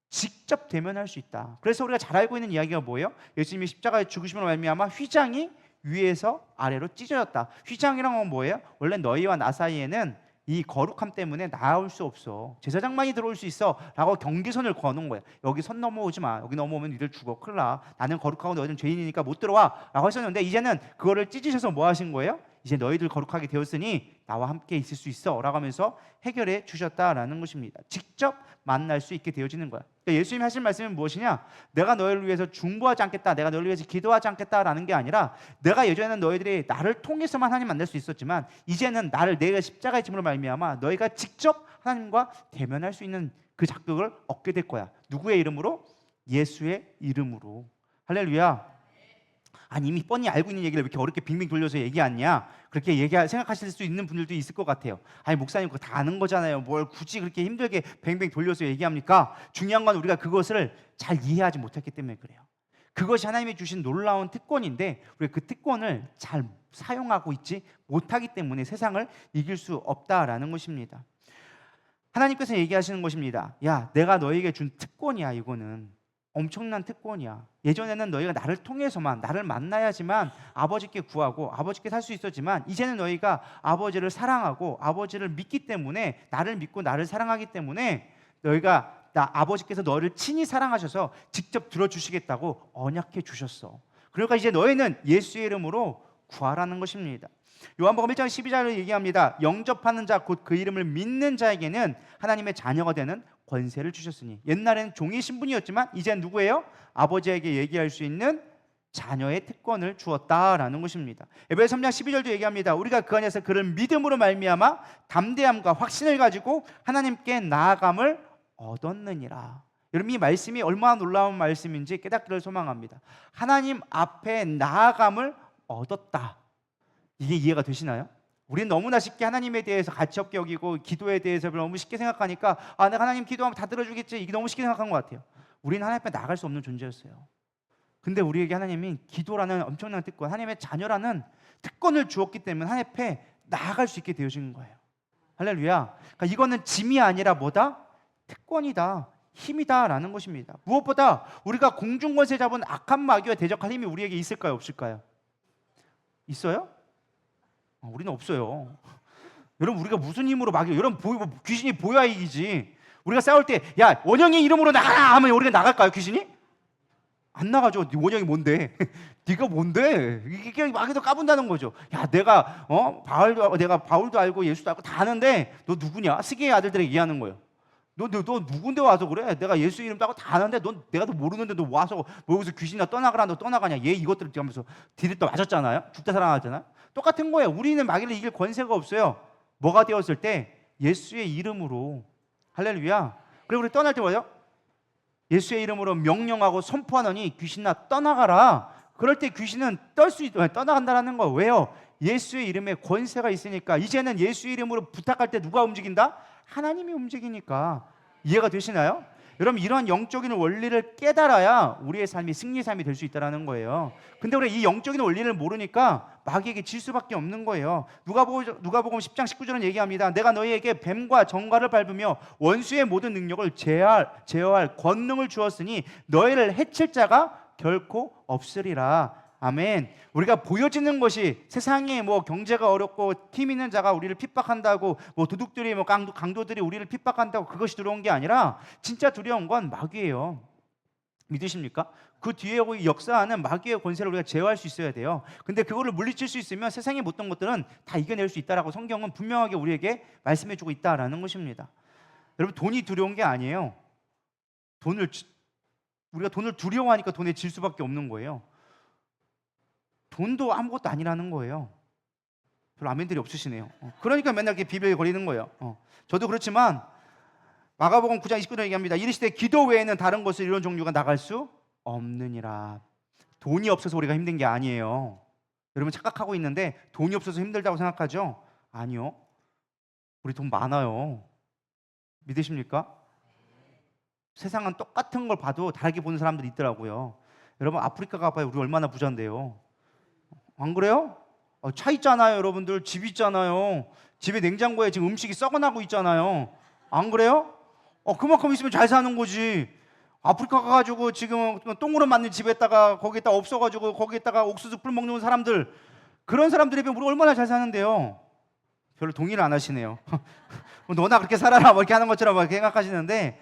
직접 대면할 수 있다. 그래서 우리가 잘 알고 있는 이야기가 뭐예요? 예수님이 십자가에 죽으심으로 말미암아 휘장이 위에서 아래로 찢어졌다. 휘장이란 건 뭐예요? 원래 너희와 나 사이에는 이 거룩함 때문에 나올 수 없어. 제사장만이 들어올 수 있어 라고 경계선을 거는 거예요. 여기 선 넘어오지 마. 여기 넘어오면 니들 죽어. 큰일 나. 나는 거룩하고 너희는 죄인이니까 못 들어와 라고 했었는데, 이제는 그거를 찢으셔서 뭐 하신 거예요? 이제 너희들 거룩하게 되었으니 나와 함께 있을 수 있어 라고 하면서 해결해 주셨다라는 것입니다. 직접 만날 수 있게 되어지는 거야. 그러니까 예수님이 하신 말씀은 무엇이냐? 내가 너희를 위해서 중보하지 않겠다, 내가 너희를 위해서 기도하지 않겠다라는 게 아니라, 내가 예전에는 너희들이 나를 통해서만 하나님 만날 수 있었지만 이제는 나를 내가 십자가의 짐으로 말미암아 너희가 직접 하나님과 대면할 수 있는 그 자격을 얻게 될 거야. 누구의 이름으로? 예수의 이름으로. 할렐루야. 아니 이미 뻔히 알고 있는 얘기를 왜 이렇게 어렵게 빙빙 돌려서 얘기하냐, 그렇게 생각하실 수 있는 분들도 있을 것 같아요. 아니 목사님 그거 다 아는 거잖아요. 뭘 굳이 그렇게 힘들게 뱅뱅 돌려서 얘기합니까? 중요한 건 우리가 그것을 잘 이해하지 못했기 때문에 그래요. 그것이 하나님이 주신 놀라운 특권인데 우리가 그 특권을 잘 사용하고 있지 못하기 때문에 세상을 이길 수 없다라는 것입니다. 하나님께서 얘기하시는 것입니다. 야, 내가 너에게 준 특권이야. 이거는 엄청난 특권이야. 예전에는 너희가 나를 통해서만, 나를 만나야지만 아버지께 구하고 아버지께 살 수 있었지만, 이제는 너희가 아버지를 사랑하고 아버지를 믿기 때문에, 나를 믿고 나를 사랑하기 때문에 너희가 아버지께서 너를 친히 사랑하셔서 직접 들어주시겠다고 언약해 주셨어. 그러니까 이제 너희는 예수의 이름으로 구하라는 것입니다. 요한복음 1장 12절을 얘기합니다. 영접하는 자, 곧 그 이름을 믿는 자에게는 하나님의 자녀가 되는 권세를 주셨으니. 옛날에는 종의 신분이었지만 이제는 누구예요? 아버지에게 얘기할 수 있는 자녀의 특권을 주었다라는 것입니다. 에베소 3장 12절도 얘기합니다. 우리가 그 안에서 그를 믿음으로 말미암아 담대함과 확신을 가지고 하나님께 나아감을 얻었느니라. 여러분, 이 말씀이 얼마나 놀라운 말씀인지 깨닫기를 소망합니다. 하나님 앞에 나아감을 얻었다. 이게 이해가 되시나요? 우리는 너무나 쉽게 하나님에 대해서 가치 없게 여기고 기도에 대해서 너무 쉽게 생각하니까 내가 하나님 기도하면 다 들어주겠지, 이게 너무 쉽게 생각한 것 같아요. 우리는 하나님 앞에 나갈 수 없는 존재였어요. 근데 우리에게 하나님이 기도라는 엄청난 특권, 하나님의 자녀라는 특권을 주었기 때문에 하나님 앞에 나아갈 수 있게 되어진 거예요. 할렐루야. 그러니까 이거는 짐이 아니라 뭐다? 특권이다, 힘이다라는 것입니다. 무엇보다 우리가 공중권세 잡은 악한 마귀와 대적할 힘이 우리에게 있을까요, 없을까요? 있어요? 우리는 없어요. 여러분, 우리가 무슨 힘으로 마귀, 여러분 귀신이 보여야 이기지. 우리가 싸울 때 야, 원영이 이름으로 나가라 하면 우리가 나갈까요, 귀신이? 안 나가죠. 원영이 뭔데? 네가 뭔데? 이게 마귀도 까분다는 거죠. 야, 내가 바울도 알고 예수도 알고 다 아는데 너 누구냐? 스게의 아들들에게 얘기하는 거예요. 너 누군데 와서 그래? 내가 예수 이름 따고 다 아는데 내가 더 모르는데 너 와서 뭐 여기서 귀신이나 떠나가라, 너 떠나가냐? 얘 이것들을 하면서 디귿도 맞았잖아요. 죽다 살아나잖아요. 똑같은 거예요. 우리는 마귀를 이길 권세가 없어요. 뭐가 되었을 때? 예수의 이름으로. 할렐루야. 그리고 우리 떠날 때 뭐예요? 예수의 이름으로 명령하고 선포하노니 귀신아 떠나가라. 그럴 때 귀신은 떠나간다라는 거. 왜요? 예수의 이름에 권세가 있으니까. 이제는 예수의 이름으로 부탁할 때 누가 움직인다? 하나님이 움직이니까. 이해가 되시나요? 여러분, 이런 영적인 원리를 깨달아야 우리의 삶이 승리의 삶이 될 수 있다는 거예요. 근데 우리가 이 영적인 원리를 모르니까 마귀에게 질 수밖에 없는 거예요. 누가복음 10장 19절은 얘기합니다. 내가 너희에게 뱀과 정갈을 밟으며 원수의 모든 능력을 제어할 권능을 주었으니 너희를 해칠 자가 결코 없으리라. 아멘. 우리가 보여지는 것이, 세상에 뭐 경제가 어렵고 힘 있는 자가 우리를 핍박한다고, 뭐 도둑들이 뭐 강도들이 우리를 핍박한다고 그것이 두려운 게 아니라, 진짜 두려운 건 마귀예요. 믿으십니까? 그 뒤에 역사하는 마귀의 권세를 우리가 제어할 수 있어야 돼요. 근데 그거를 물리칠 수 있으면 세상에 못던 것들은 다 이겨낼 수 있다라고 성경은 분명하게 우리에게 말씀해주고 있다라는 것입니다. 여러분, 돈이 두려운 게 아니에요. 우리가 돈을 두려워하니까 돈에 질 수밖에 없는 거예요. 돈도 아무것도 아니라는 거예요. 별로 아멘들이 없으시네요. 그러니까 맨날 이렇게 비벼에 걸리는 거예요. 저도 그렇지만 마가복음 9장 29절에 얘기합니다. 이르시되 기도 외에는 다른 것을 이런 종류가 나갈 수 없느니라. 돈이 없어서 우리가 힘든 게 아니에요. 여러분 착각하고 있는데 돈이 없어서 힘들다고 생각하죠? 아니요. 우리 돈 많아요. 믿으십니까? 세상은 똑같은 걸 봐도 다르게 보는 사람들이 있더라고요. 여러분 아프리카 가봐요. 우리 얼마나 부자인데요. 안 그래요? 차 있잖아요. 여러분들 집 있잖아요. 집에 냉장고에 지금 음식이 썩어나고 있잖아요. 안 그래요? 그만큼 있으면 잘 사는 거지. 아프리카 가가지고 지금 똥으로 만든 집에다가 거기에다 없어가지고 거기에다가 옥수수 풀 먹는 사람들, 그런 사람들에 비하면 우리 얼마나 잘 사는데요. 별로 동의를 안 하시네요. 너나 그렇게 살아라 뭐 이렇게 하는 것처럼 이렇게 생각하시는데,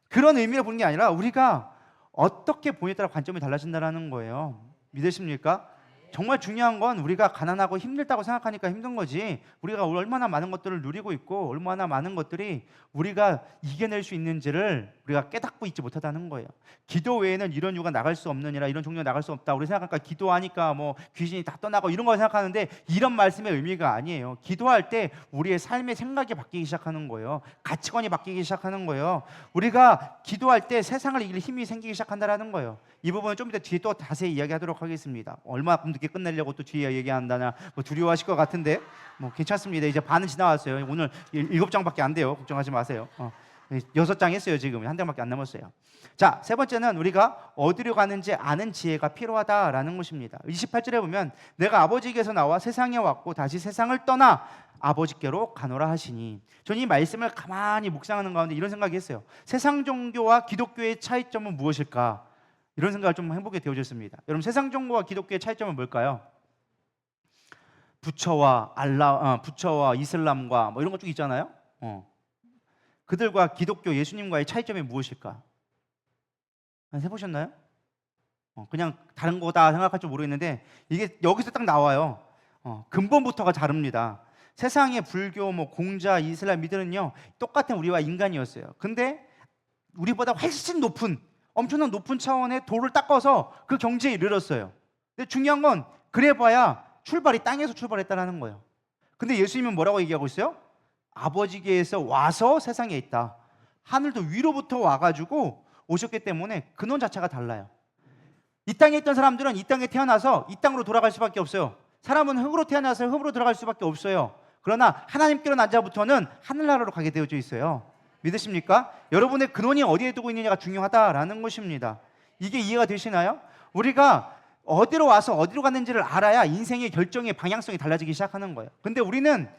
그런 의미를 보는 게 아니라 우리가 어떻게 보냐에 따라 관점이 달라진다는 거예요. 믿으십니까? 정말 중요한 건 우리가 가난하고 힘들다고 생각하니까 힘든 거지, 우리가 얼마나 많은 것들을 누리고 있고 얼마나 많은 것들이 우리가 이겨낼 수 있는지를 우리가 깨닫고 있지 못하다는 거예요. 기도 외에는 이런 유가 나갈 수 없느니라, 이런 종류가 나갈 수 없다. 우리 생각하니까 기도하니까 뭐 귀신이 다 떠나고 이런 거 생각하는데, 이런 말씀의 의미가 아니에요. 기도할 때 우리의 삶의 생각이 바뀌기 시작하는 거예요. 가치관이 바뀌기 시작하는 거예요. 우리가 기도할 때 세상을 이길 힘이 생기기 시작한다는 거예요. 이 부분은 좀 이따 뒤에 또 자세히 이야기하도록 하겠습니다. 얼마나 늦게 끝내려고 또 뒤에 얘기한다나 뭐 두려워하실 것 같은데 뭐 괜찮습니다. 이제 반은 지나왔어요. 오늘 7장밖에 안 돼요. 걱정하지 마세요. 6장 했어요. 지금 한 장밖에 안 남았어요. 자, 세 번째는 우리가 어디로 가는지 아는 지혜가 필요하다라는 것입니다. 28절에 보면 내가 아버지께서 나와 세상에 왔고 다시 세상을 떠나 아버지께로 가노라 하시니, 저는 이 말씀을 가만히 묵상하는 가운데 이런 생각이 했어요. 세상 종교와 기독교의 차이점은 무엇일까? 이런 생각을 좀 해보게 되어졌습니다. 여러분, 세상 종교와 기독교의 차이점은 뭘까요? 부처와 부처와 이슬람과 뭐 이런 것 쭉 있잖아요. 그들과 기독교 예수님과의 차이점이 무엇일까? 해보셨나요? 그냥 다른 거다 생각할 줄 모르겠는데 이게 여기서 딱 나와요. 근본부터가 다릅니다. 세상의 불교, 뭐 공자, 이슬람, 미들은요 똑같은 우리와 인간이었어요. 근데 우리보다 훨씬 엄청난 높은 차원의 도를 닦아서 그 경지에 이르렀어요. 근데 중요한 건 그래봐야 출발이 땅에서 출발했다는 거예요. 근데 예수님은 뭐라고 얘기하고 있어요? 아버지께서 와서 세상에 있다. 하늘도 위로부터 와가지고 오셨기 때문에 근원 자체가 달라요. 이 땅에 있던 사람들은 이 땅에 태어나서 이 땅으로 돌아갈 수밖에 없어요. 사람은 흙으로 태어나서 흙으로 들어갈 수밖에 없어요. 그러나 하나님께로 난자부터는 하늘나라로 가게 되어져 있어요. 믿으십니까? 여러분의 근원이 어디에 두고 있느냐가 중요하다라는 것입니다. 이게 이해가 되시나요? 우리가 어디로 와서 어디로 갔는지를 알아야 인생의 결정의 방향성이 달라지기 시작하는 거예요. 근데 우리는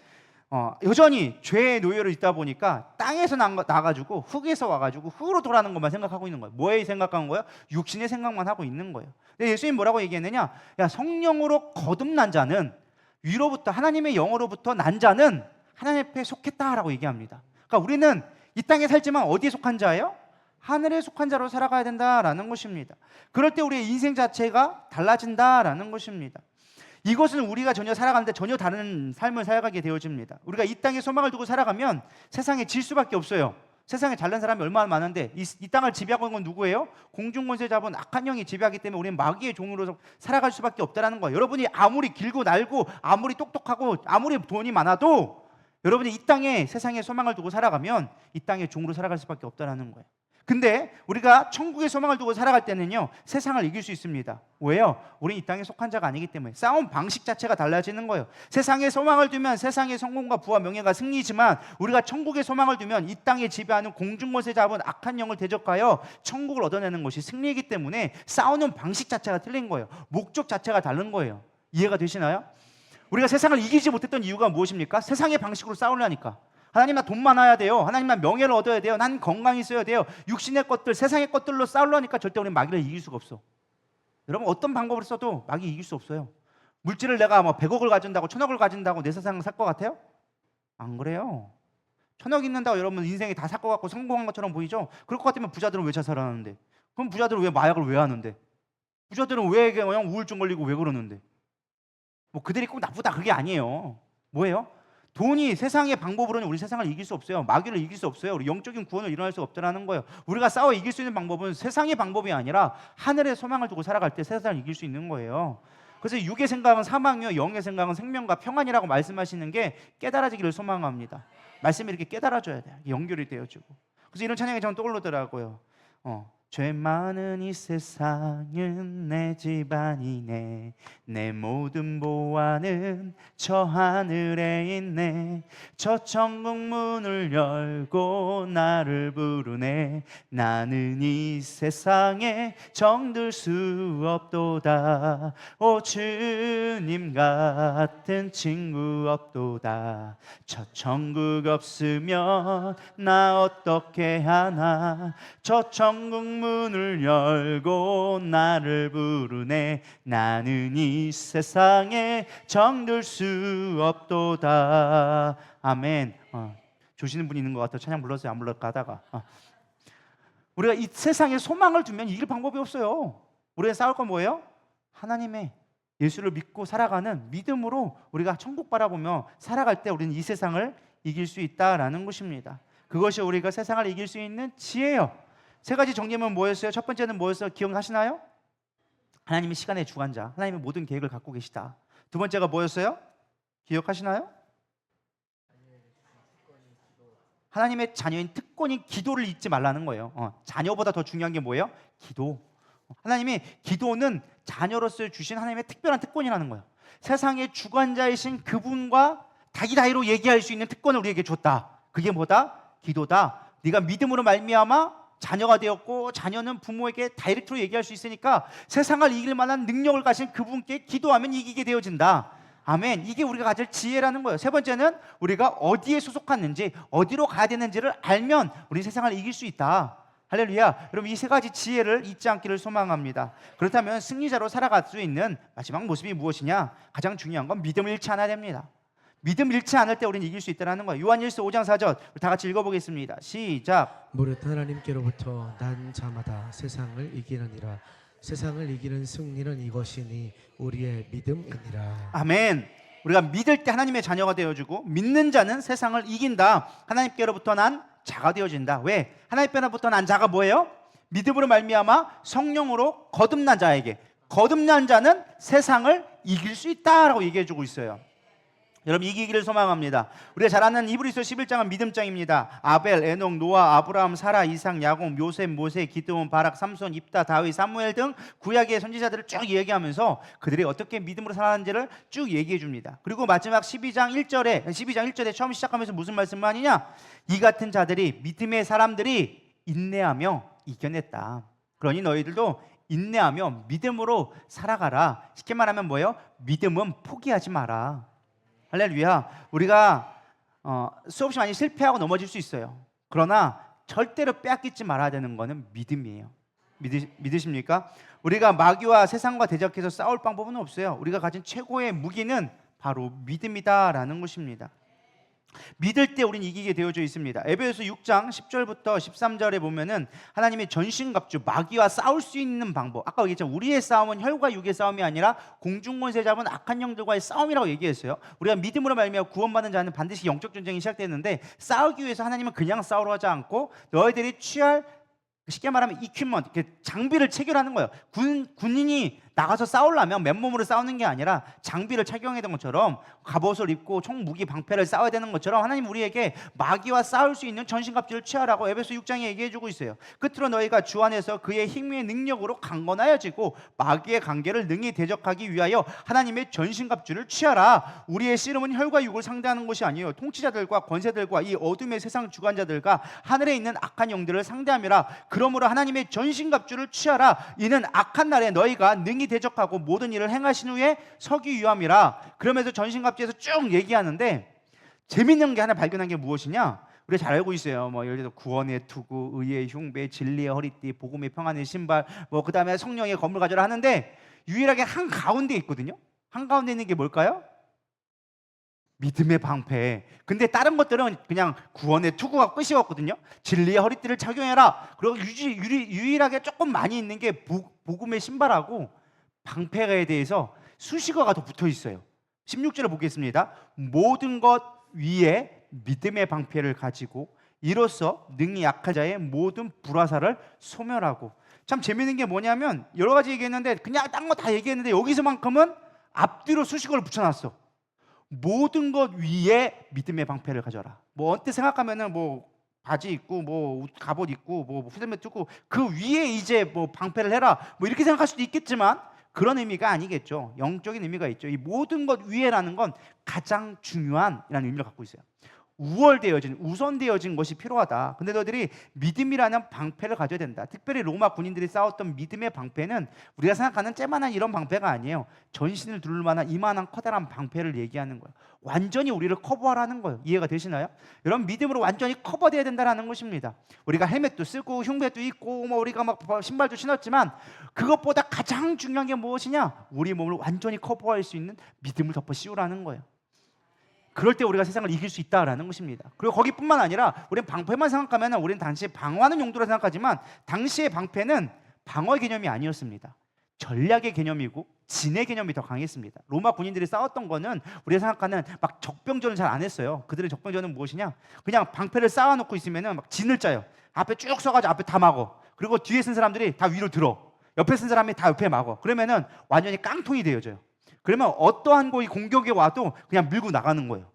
여전히 죄의 노예로 있다 보니까 땅에서 나가지고 흙에서 와가지고 흙으로 돌아가는 것만 생각하고 있는 거예요. 뭐에 생각하는 거예요? 육신의 생각만 하고 있는 거예요. 근데 예수님 뭐라고 얘기했느냐? 야, 성령으로 거듭난 자는, 위로부터 하나님의 영으로부터 난 자는 하나님 앞에 속했다라고 얘기합니다. 그러니까 우리는 이 땅에 살지만 어디에 속한 자예요? 하늘에 속한 자로 살아가야 된다라는 것입니다. 그럴 때 우리의 인생 자체가 달라진다라는 것입니다. 이것은 우리가 전혀 살아가는데 전혀 다른 삶을 살아가게 되어집니다. 우리가 이 땅에 소망을 두고 살아가면 세상에 질 수밖에 없어요. 세상에 잘난 사람이 얼마나 많은데 이 땅을 지배하고 있는 건 누구예요? 공중권세 잡은 악한 영이 지배하기 때문에 우리는 마귀의 종으로 살아갈 수밖에 없다는 거예요. 여러분이 아무리 길고 날고 아무리 똑똑하고 아무리 돈이 많아도 여러분이 이 땅에 세상에 소망을 두고 살아가면 이 땅의 종으로 살아갈 수밖에 없다는 거예요. 근데 우리가 천국의 소망을 두고 살아갈 때는요 세상을 이길 수 있습니다. 왜요? 우리는 이 땅에 속한 자가 아니기 때문에. 싸움 방식 자체가 달라지는 거예요. 세상에 소망을 두면 세상의 성공과 부와 명예가 승리지만, 우리가 천국의 소망을 두면 이 땅에 지배하는 공중권세 잡은 악한 영을 대적하여 천국을 얻어내는 것이 승리이기 때문에 싸우는 방식 자체가 틀린 거예요. 목적 자체가 다른 거예요. 이해가 되시나요? 우리가 세상을 이기지 못했던 이유가 무엇입니까? 세상의 방식으로 싸우려니까. 하나님, 나 돈 많아야 돼요. 하나님, 나 명예를 얻어야 돼요. 난 건강이 있어야 돼요. 육신의 것들, 세상의 것들로 싸우려니까 절대 우리는 마귀를 이길 수가 없어. 여러분, 어떤 방법을 써도 마귀 이길 수 없어요. 물질을 내가 뭐 100억을 가진다고 1000억을 가진다고 내 세상을 살 것 같아요? 안 그래요. 1000억 있는다고 여러분 인생이 다 살 것 같고 성공한 것처럼 보이죠? 그럴 것 같으면 부자들은 왜 자살하는데? 그럼 부자들은 왜 마약을 왜 하는데? 부자들은 왜 그냥 우울증 걸리고 왜 그러는데? 뭐 그들이 꼭 나쁘다 그게 아니에요. 뭐예요? 돈이 세상의 방법으로는 우리 세상을 이길 수 없어요. 마귀를 이길 수 없어요. 우리 영적인 구원을 일어날 수 없다는 거예요. 우리가 싸워 이길 수 있는 방법은 세상의 방법이 아니라 하늘의 소망을 두고 살아갈 때 세상을 이길 수 있는 거예요. 그래서 육의 생각은 사망이요 영의 생각은 생명과 평안이라고 말씀하시는 게 깨달아지기를 소망합니다. 말씀이 이렇게 깨달아져야 돼요. 연결이 되어지고. 그래서 이런 찬양이 저는 떠오르더라고요. 죄 많은 이 세상은 내 집안이네. 내 모든 보화는 저 하늘에 있네. 저 천국 문을 열고 나를 부르네. 나는 이 세상에 정들 수 없도다. 오 주님 같은 친구 없도다. 저 천국 없으면 나 어떻게 하나. 저 천국 문을 열고 나를 부르네. 나는 이 세상에 정들 수 없도다. 아멘. 조시는 분이 있는 것 같아요. 찬양 불렀어요? 안 불렀을까 하다가 우리가 이 세상에 소망을 두면 이길 방법이 없어요. 우리가 싸울 건 뭐예요? 하나님의 예수를 믿고 살아가는 믿음으로 우리가 천국 바라보며 살아갈 때 우리는 이 세상을 이길 수 있다라는 것입니다. 그것이 우리가 세상을 이길 수 있는 지혜예요. 세 가지 정리하면 뭐였어요? 첫 번째는 뭐였어요? 기억하시나요? 하나님이 시간의 주관자, 하나님의 모든 계획을 갖고 계시다. 두 번째가 뭐였어요? 기억하시나요? 하나님의 자녀인 특권인 기도를 잊지 말라는 거예요. 자녀보다 더 중요한 게 뭐예요? 기도. 하나님이 기도는 자녀로서 주신 하나님의 특별한 특권이라는 거예요. 세상의 주관자이신 그분과 다기다이로 얘기할 수 있는 특권을 우리에게 줬다. 그게 뭐다? 기도다. 네가 믿음으로 말미암아 자녀가 되었고 자녀는 부모에게 다이렉트로 얘기할 수 있으니까 세상을 이길 만한 능력을 가진 그분께 기도하면 이기게 되어진다. 아멘. 이게 우리가 가질 지혜라는 거예요. 세 번째는 우리가 어디에 소속하는지 어디로 가야 되는지를 알면 우리 세상을 이길 수 있다. 할렐루야. 여러분 이 세 가지 지혜를 잊지 않기를 소망합니다. 그렇다면 승리자로 살아갈 수 있는 마지막 모습이 무엇이냐? 가장 중요한 건 믿음을 잃지 않아야 됩니다. 믿음 잃지 않을 때 우리는 이길 수 있다는 거예요. 요한일서 5장 4절 다 같이 읽어보겠습니다. 시작. 무릇 하나님께로부터 난 자마다 세상을 이기느니라. 세상을 이기는 승리는 이것이니 우리의 믿음이니라. 아멘. 우리가 믿을 때 하나님의 자녀가 되어주고 믿는 자는 세상을 이긴다. 하나님께로부터 난 자가 되어진다. 왜? 하나님께로부터 난 자가 뭐예요? 믿음으로 말미암아 성령으로 거듭난 자에게, 거듭난 자는 세상을 이길 수 있다라고 얘기해주고 있어요. 여러분 이기기를 소망합니다. 우리가 잘 아는 히브리서 11장은 믿음장입니다. 아벨, 에녹, 노아, 아브라함, 사라, 이삭, 야곱, 요셉, 모세, 기드온, 바락, 삼손, 입다, 다윗, 사무엘 등 구약의 선지자들을 쭉 얘기하면서 그들이 어떻게 믿음으로 살았는지를 쭉 얘기해 줍니다. 그리고 마지막 12장 1절에 처음 시작하면서 무슨 말씀을 하느냐? 이 같은 자들이 믿음의 사람들이 인내하며 이겨냈다. 그러니 너희들도 인내하며 믿음으로 살아가라. 쉽게 말하면 뭐예요? 믿음은 포기하지 마라. 할렐루야. 우리가 수없이 많이 실패하고 넘어질 수 있어요. 그러나 절대로 빼앗기지 말아야 되는 것은 믿음이에요. 믿으십니까? 우리가 마귀와 세상과 대적해서 싸울 방법은 없어요. 우리가 가진 최고의 무기는 바로 믿음이다라는 것입니다. 믿을 때 우리는 이기게 되어져 있습니다. 에베소서 6장 10절부터 13절에 보면은 하나님의 전신갑주, 마귀와 싸울 수 있는 방법. 아까 얘기했잖아요. 우리의 싸움은 혈과 육의 싸움이 아니라 공중권세 잡은 악한 영들과의 싸움이라고 얘기했어요. 우리가 믿음으로 말미암아 구원받은 자는 반드시 영적 전쟁이 시작되는데 싸우기 위해서 하나님은 그냥 싸우러 하지 않고 너희들이 취할 쉽게 말하면 이퀴먼트, 장비를 체결하는 거예요. 군인이 나가서 싸우려면 맨몸으로 싸우는 게 아니라 장비를 착용해야 되는 것처럼 갑옷을 입고 총 무기 방패를 싸워야 되는 것처럼 하나님 우리에게 마귀와 싸울 수 있는 전신갑주를 취하라고 에베소 6장에 얘기해주고 있어요. 끝으로 너희가 주 안에서 그의 힘의 능력으로 강건하여지고 마귀의 관계를 능히 대적하기 위하여 하나님의 전신갑주를 취하라. 우리의 씨름은 혈과 육을 상대하는 것이 아니에요. 통치자들과 권세들과 이 어둠의 세상 주관자들과 하늘에 있는 악한 영들을 상대함이라. 그러므로 하나님의 전신갑주를 취하라. 이는 악한 날에 너희가 능히 대적하고 모든 일을 행하신 후에 서기 위함이라. 그러면서 전신갑주에서 쭉 얘기하는데 재밌는 게 하나 발견한 게 무엇이냐? 우리가 잘 알고 있어요. 뭐 예를 들어 구원의 투구, 의의 흉배, 진리의 허리띠, 복음의 평안의 신발, 뭐 그다음에 성령의 검을 가져라 하는데 유일하게 한 가운데 있거든요. 한 가운데 있는 게 뭘까요? 믿음의 방패. 근데 다른 것들은 그냥 구원의 투구가 끝이었거든요. 진리의 허리띠를 착용해라. 그리고 유일하게 조금 많이 있는 게 복음의 신발하고 방패에 대해서 수식어가 더 붙어 있어요. 16절을 보겠습니다. 모든 것 위에 믿음의 방패를 가지고 이로써 능히 약한 자의 모든 불화살을 소멸하고. 참 재밌는 게 뭐냐면 여러 가지 얘기했는데 그냥 딴 거 다 얘기했는데 여기서만큼은 앞뒤로 수식어를 붙여놨어. 모든 것 위에 믿음의 방패를 가져라. 뭐 언뜻 생각하면은 뭐 바지 입고 뭐 갑옷 입고 뭐 헬멧 두고 그 위에 이제 뭐 방패를 해라 뭐 이렇게 생각할 수도 있겠지만 그런 의미가 아니겠죠. 영적인 의미가 있죠. 이 모든 것 위에라는 건 가장 중요한이라는 의미를 갖고 있어요. 우월되어진, 우선되어진 것이 필요하다. 근데 너희들이 믿음이라는 방패를 가져야 된다. 특별히 로마 군인들이 싸웠던 믿음의 방패는 우리가 생각하는 쬐만한 이런 방패가 아니에요. 전신을 둘 만한 이만한 커다란 방패를 얘기하는 거예요. 완전히 우리를 커버하라는 거예요. 이해가 되시나요? 여러분, 믿음으로 완전히 커버되어야 된다는 것입니다. 우리가 헬멧도 쓰고 흉배도 입고 뭐 우리가 막 신발도 신었지만 그것보다 가장 중요한 게 무엇이냐? 우리 몸을 완전히 커버할 수 있는 믿음을 덮어 씌우라는 거예요. 그럴 때 우리가 세상을 이길 수 있다라는 것입니다. 그리고 거기뿐만 아니라 우리는 방패만 생각하면 우리는 당시에 방어하는 용도로 생각하지만 당시의 방패는 방어의 개념이 아니었습니다. 전략의 개념이고 진의 개념이 더 강했습니다. 로마 군인들이 싸웠던 거는 우리가 생각하는 막 적병전을 잘 안 했어요. 그들의 적병전은 무엇이냐? 그냥 방패를 쌓아놓고 있으면은 막 진을 짜요. 앞에 쭉 서가지고 앞에 다 막어. 그리고 뒤에 쓴 사람들이 다 위로 들어. 옆에 쓴 사람이 다 옆에 막어. 그러면은 완전히 깡통이 되어져요. 그러면 어떠한 거이 공격이 와도 그냥 밀고 나가는 거예요.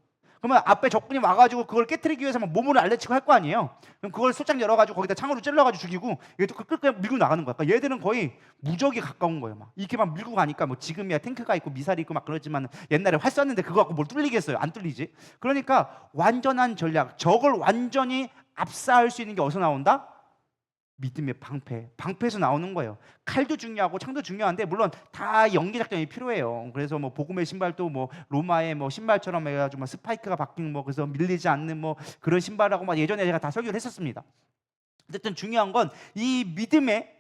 그러면 앞에 적군이 와가지고 그걸 깨트리기 위해서 막 몸을 알려치고 할 거 아니에요. 그럼 그걸 소장 열어가지고 거기다 창으로 찔러가지고 죽이고 얘도 그냥 밀고 나가는 거야. 그러니까 얘들은 거의 무적에 가까운 거예요. 막 이렇게 막 밀고 가니까 뭐 지금이야 탱크가 있고 미사일이 있고 막 그러지만 옛날에 활 쐈는데 그거 갖고 뭘 뚫리겠어요? 안 뚫리지. 그러니까 완전한 전략, 적을 완전히 압사할 수 있는 게 어디서 나온다? 믿음의 방패, 방패에서 나오는 거예요. 칼도 중요하고 창도 중요한데 물론 다 연기 작전이 필요해요. 그래서 뭐 복음의 신발도 뭐 로마의 뭐 신발처럼 해가지고 뭐 스파이크가 박힌 뭐 그래서 밀리지 않는 뭐 그런 신발하고 막 예전에 제가 다 설교를 했었습니다. 어쨌든 중요한 건 이 믿음의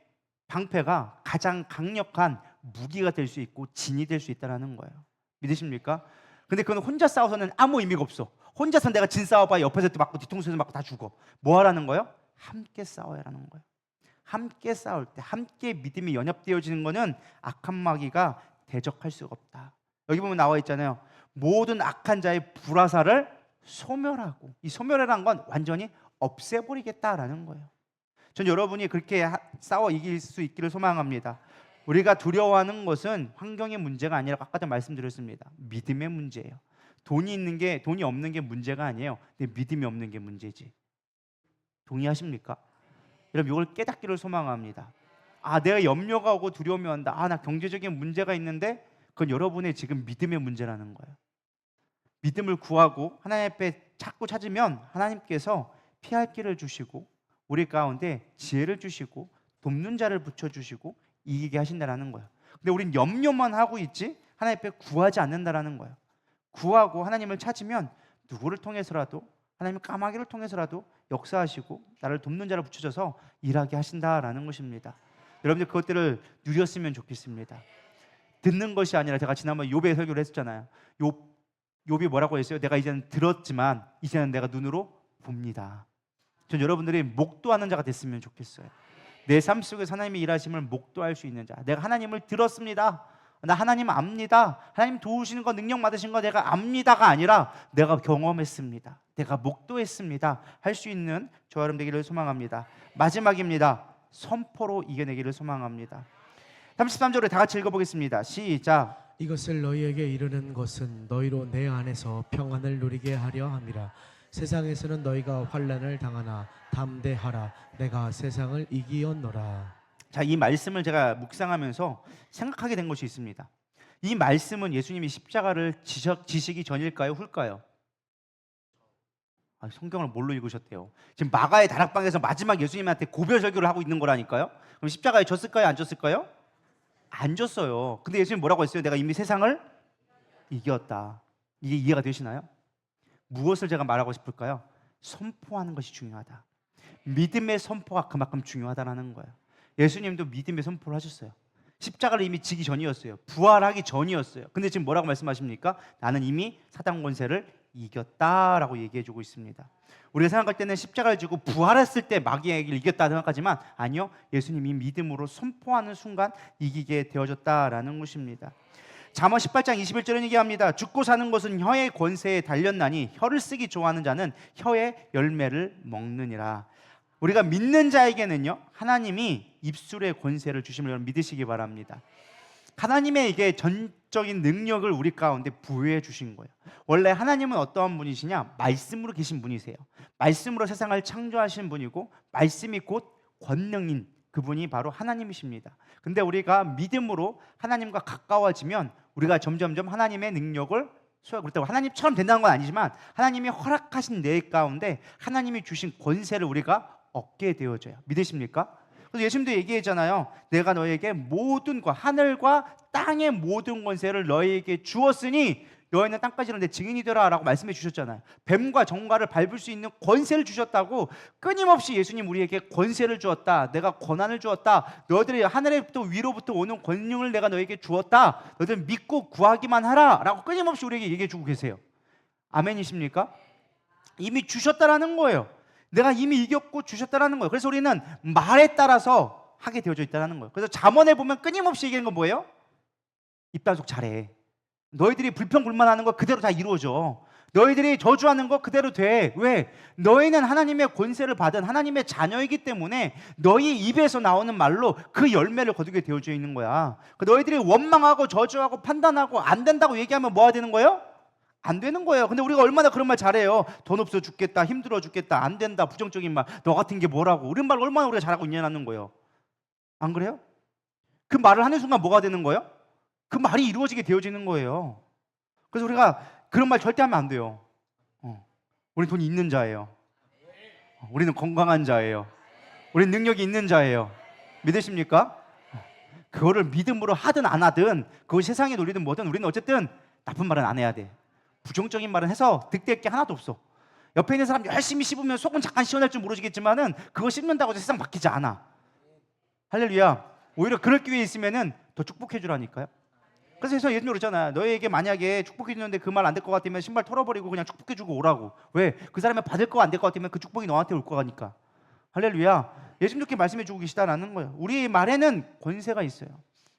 방패가 가장 강력한 무기가 될 수 있고 진이 될 수 있다는 거예요. 믿으십니까? 근데 그건 혼자 싸워서는 아무 의미가 없어. 혼자서 내가 진 싸워봐 옆에서 맞고 뒤통수에서 맞고 다 죽어. 뭐 하라는 거예요? 함께 싸워야라는 거예요. 함께 싸울 때 함께 믿음이 연합되어지는 것은 악한 마귀가 대적할 수가 없다. 여기 보면 나와 있잖아요. 모든 악한 자의 불화살을 소멸하고, 이 소멸이라는 건 완전히 없애버리겠다라는 거예요. 전 여러분이 그렇게 싸워 이길 수 있기를 소망합니다. 우리가 두려워하는 것은 환경의 문제가 아니라 아까도 말씀드렸습니다. 믿음의 문제예요. 돈이 없는 게 문제가 아니에요. 근데 믿음이 없는 게 문제지. 동의하십니까? 여러분 이걸 깨닫기를 소망합니다. 내가 염려가 오고 두려움이 온다. 나 경제적인 문제가 있는데 그건 여러분의 지금 믿음의 문제라는 거예요. 믿음을 구하고 하나님 앞에 자꾸 찾으면 하나님께서 피할 길을 주시고 우리 가운데 지혜를 주시고 돕는 자를 붙여주시고 이기게 하신다라는 거예요. 근데 우린 염려만 하고 있지 하나님 앞에 구하지 않는다라는 거예요. 구하고 하나님을 찾으면 누구를 통해서라도 하나님의 까마귀를 통해서라도 역사하시고 나를 돕는 자를 붙여줘서 일하게 하신다라는 것입니다. 여러분들 그것들을 누렸으면 좋겠습니다. 듣는 것이 아니라 제가 지난번 욥의 설교를 했었잖아요. 욥이 뭐라고 했어요? 내가 이제는 들었지만 이제는 내가 눈으로 봅니다. 전 여러분들이 목도하는 자가 됐으면 좋겠어요. 내 삶 속에서 하나님의 일하심을 목도할 수 있는 자. 내가 하나님을 들었습니다. 나 하나님 압니다. 하나님 도우시는 거 능력 받으신 거 내가 압니다가 아니라 내가 경험했습니다. 내가 목도했습니다. 할 수 있는 저와 여러분 되기를 소망합니다. 마지막입니다. 선포로 이겨내기를 소망합니다. 33절을 다 같이 읽어보겠습니다. 시작. 이것을 너희에게 이르는 것은 너희로 내 안에서 평안을 누리게 하려 함이라. 세상에서는 너희가 환난을 당하나 담대하라. 내가 세상을 이기었노라. 자, 이 말씀을 제가 묵상하면서 생각하게 된 것이 있습니다. 이 말씀은 예수님이 십자가를 지시기 전일까요? 후일까요? 성경을 뭘로 읽으셨대요? 지금 마가의 다락방에서 마지막 예수님한테 고별 설교를 하고 있는 거라니까요. 그럼 십자가에 졌을까요? 안 졌을까요? 안 졌어요. 근데 예수님 뭐라고 했어요? 내가 이미 세상을 이겼다. 이게 이해가 되시나요? 무엇을 제가 말하고 싶을까요? 선포하는 것이 중요하다. 믿음의 선포가 그만큼 중요하다는 거예요. 예수님도 믿음의 선포를 하셨어요. 십자가를 이미 지기 전이었어요. 부활하기 전이었어요. 근데 지금 뭐라고 말씀하십니까? 나는 이미 사단 권세를 이겼다라고 얘기해주고 있습니다. 우리가 생각할 때는 십자가를 지고 부활했을 때 마귀에게 이겼다 생각하지만 아니요, 예수님이 믿음으로 선포하는 순간 이기게 되어졌다라는 것입니다. 잠언 18장 21절은 얘기합니다. 죽고 사는 것은 혀의 권세에 달렸나니 혀를 쓰기 좋아하는 자는 혀의 열매를 먹느니라. 우리가 믿는 자에게는요 하나님이 입술의 권세를 주심을 여러분 믿으시기 바랍니다. 하나님의 이게 전적 전적인 능력을 우리 가운데 부여해 주신 거예요. 원래 하나님은 어떠한 분이시냐? 말씀으로 계신 분이세요. 말씀으로 세상을 창조하신 분이고 말씀이 곧 권능인 그분이 바로 하나님이십니다. 근데 우리가 믿음으로 하나님과 가까워지면 우리가 점점점 하나님의 능력을 그렇다고 하나님처럼 된다는 건 아니지만 하나님이 허락하신 내 가운데 하나님이 주신 권세를 우리가 얻게 되어져요. 믿으십니까? 그래서 예수님도 얘기했잖아요. 내가 너에게 모든 것, 하늘과 땅의 모든 권세를 너에게 주었으니 너희는 땅까지 이르는 데 증인이 되라 라고 말씀해 주셨잖아요. 뱀과 정갈을 밟을 수 있는 권세를 주셨다고 끊임없이 예수님 우리에게 권세를 주었다. 내가 권한을 주었다. 너희들이 하늘에부터 위로부터 오는 권능을 내가 너에게 주었다. 너희들 믿고 구하기만 하라 라고 끊임없이 우리에게 얘기해 주고 계세요. 아멘이십니까? 이미 주셨다라는 거예요. 내가 이미 이겼고 주셨다라는 거예요. 그래서 우리는 말에 따라서 하게 되어져 있다는 거예요. 그래서 잠언에 보면 끊임없이 얘기하는 건 뭐예요? 입단속 잘해. 너희들이 불평불만하는 거 그대로 다 이루어져. 너희들이 저주하는 거 그대로 돼. 왜? 너희는 하나님의 권세를 받은 하나님의 자녀이기 때문에 너희 입에서 나오는 말로 그 열매를 거두게 되어져 있는 거야. 너희들이 원망하고 저주하고 판단하고 안 된다고 얘기하면 뭐가 되는 거예요? 안 되는 거예요. 근데 우리가 얼마나 그런 말 잘해요. 돈 없어 죽겠다, 힘들어 죽겠다, 안 된다, 부정적인 말, 너 같은 게 뭐라고. 이런 말 얼마나 우리가 잘하고 있냐는 거예요. 안 그래요? 그 말을 하는 순간 뭐가 되는 거예요? 그 말이 이루어지게 되어지는 거예요. 그래서 우리가 그런 말 절대 하면 안 돼요. 우리는 돈이 있는 자예요. 우리는 건강한 자예요. 우리는 능력이 있는 자예요. 믿으십니까? 그거를 믿음으로 하든 안 하든 그거 세상의 논리든 뭐든 우리는 어쨌든 나쁜 말은 안 해야 돼. 부정적인 말은 해서 득될 게 하나도 없어. 옆에 있는 사람 열심히 씹으면 속은 잠깐 시원할 줄 모르시겠지만은 그거 씹는다고 해서 세상 바뀌지 않아. 할렐루야. 오히려 그럴 기회 있으면은 더 축복해 주라니까요. 그래서 예수님 그러잖아요. 너희에게 만약에 축복해 주는데 그 말 안 될 것 같으면 신발 털어버리고 그냥 축복해 주고 오라고. 왜? 그 사람이 받을 거 안 될 것 같으면 그 축복이 너한테 올 거니까. 할렐루야. 예수님 그렇게 말씀해 주고 계시다라는 거예요. 우리 말에는 권세가 있어요.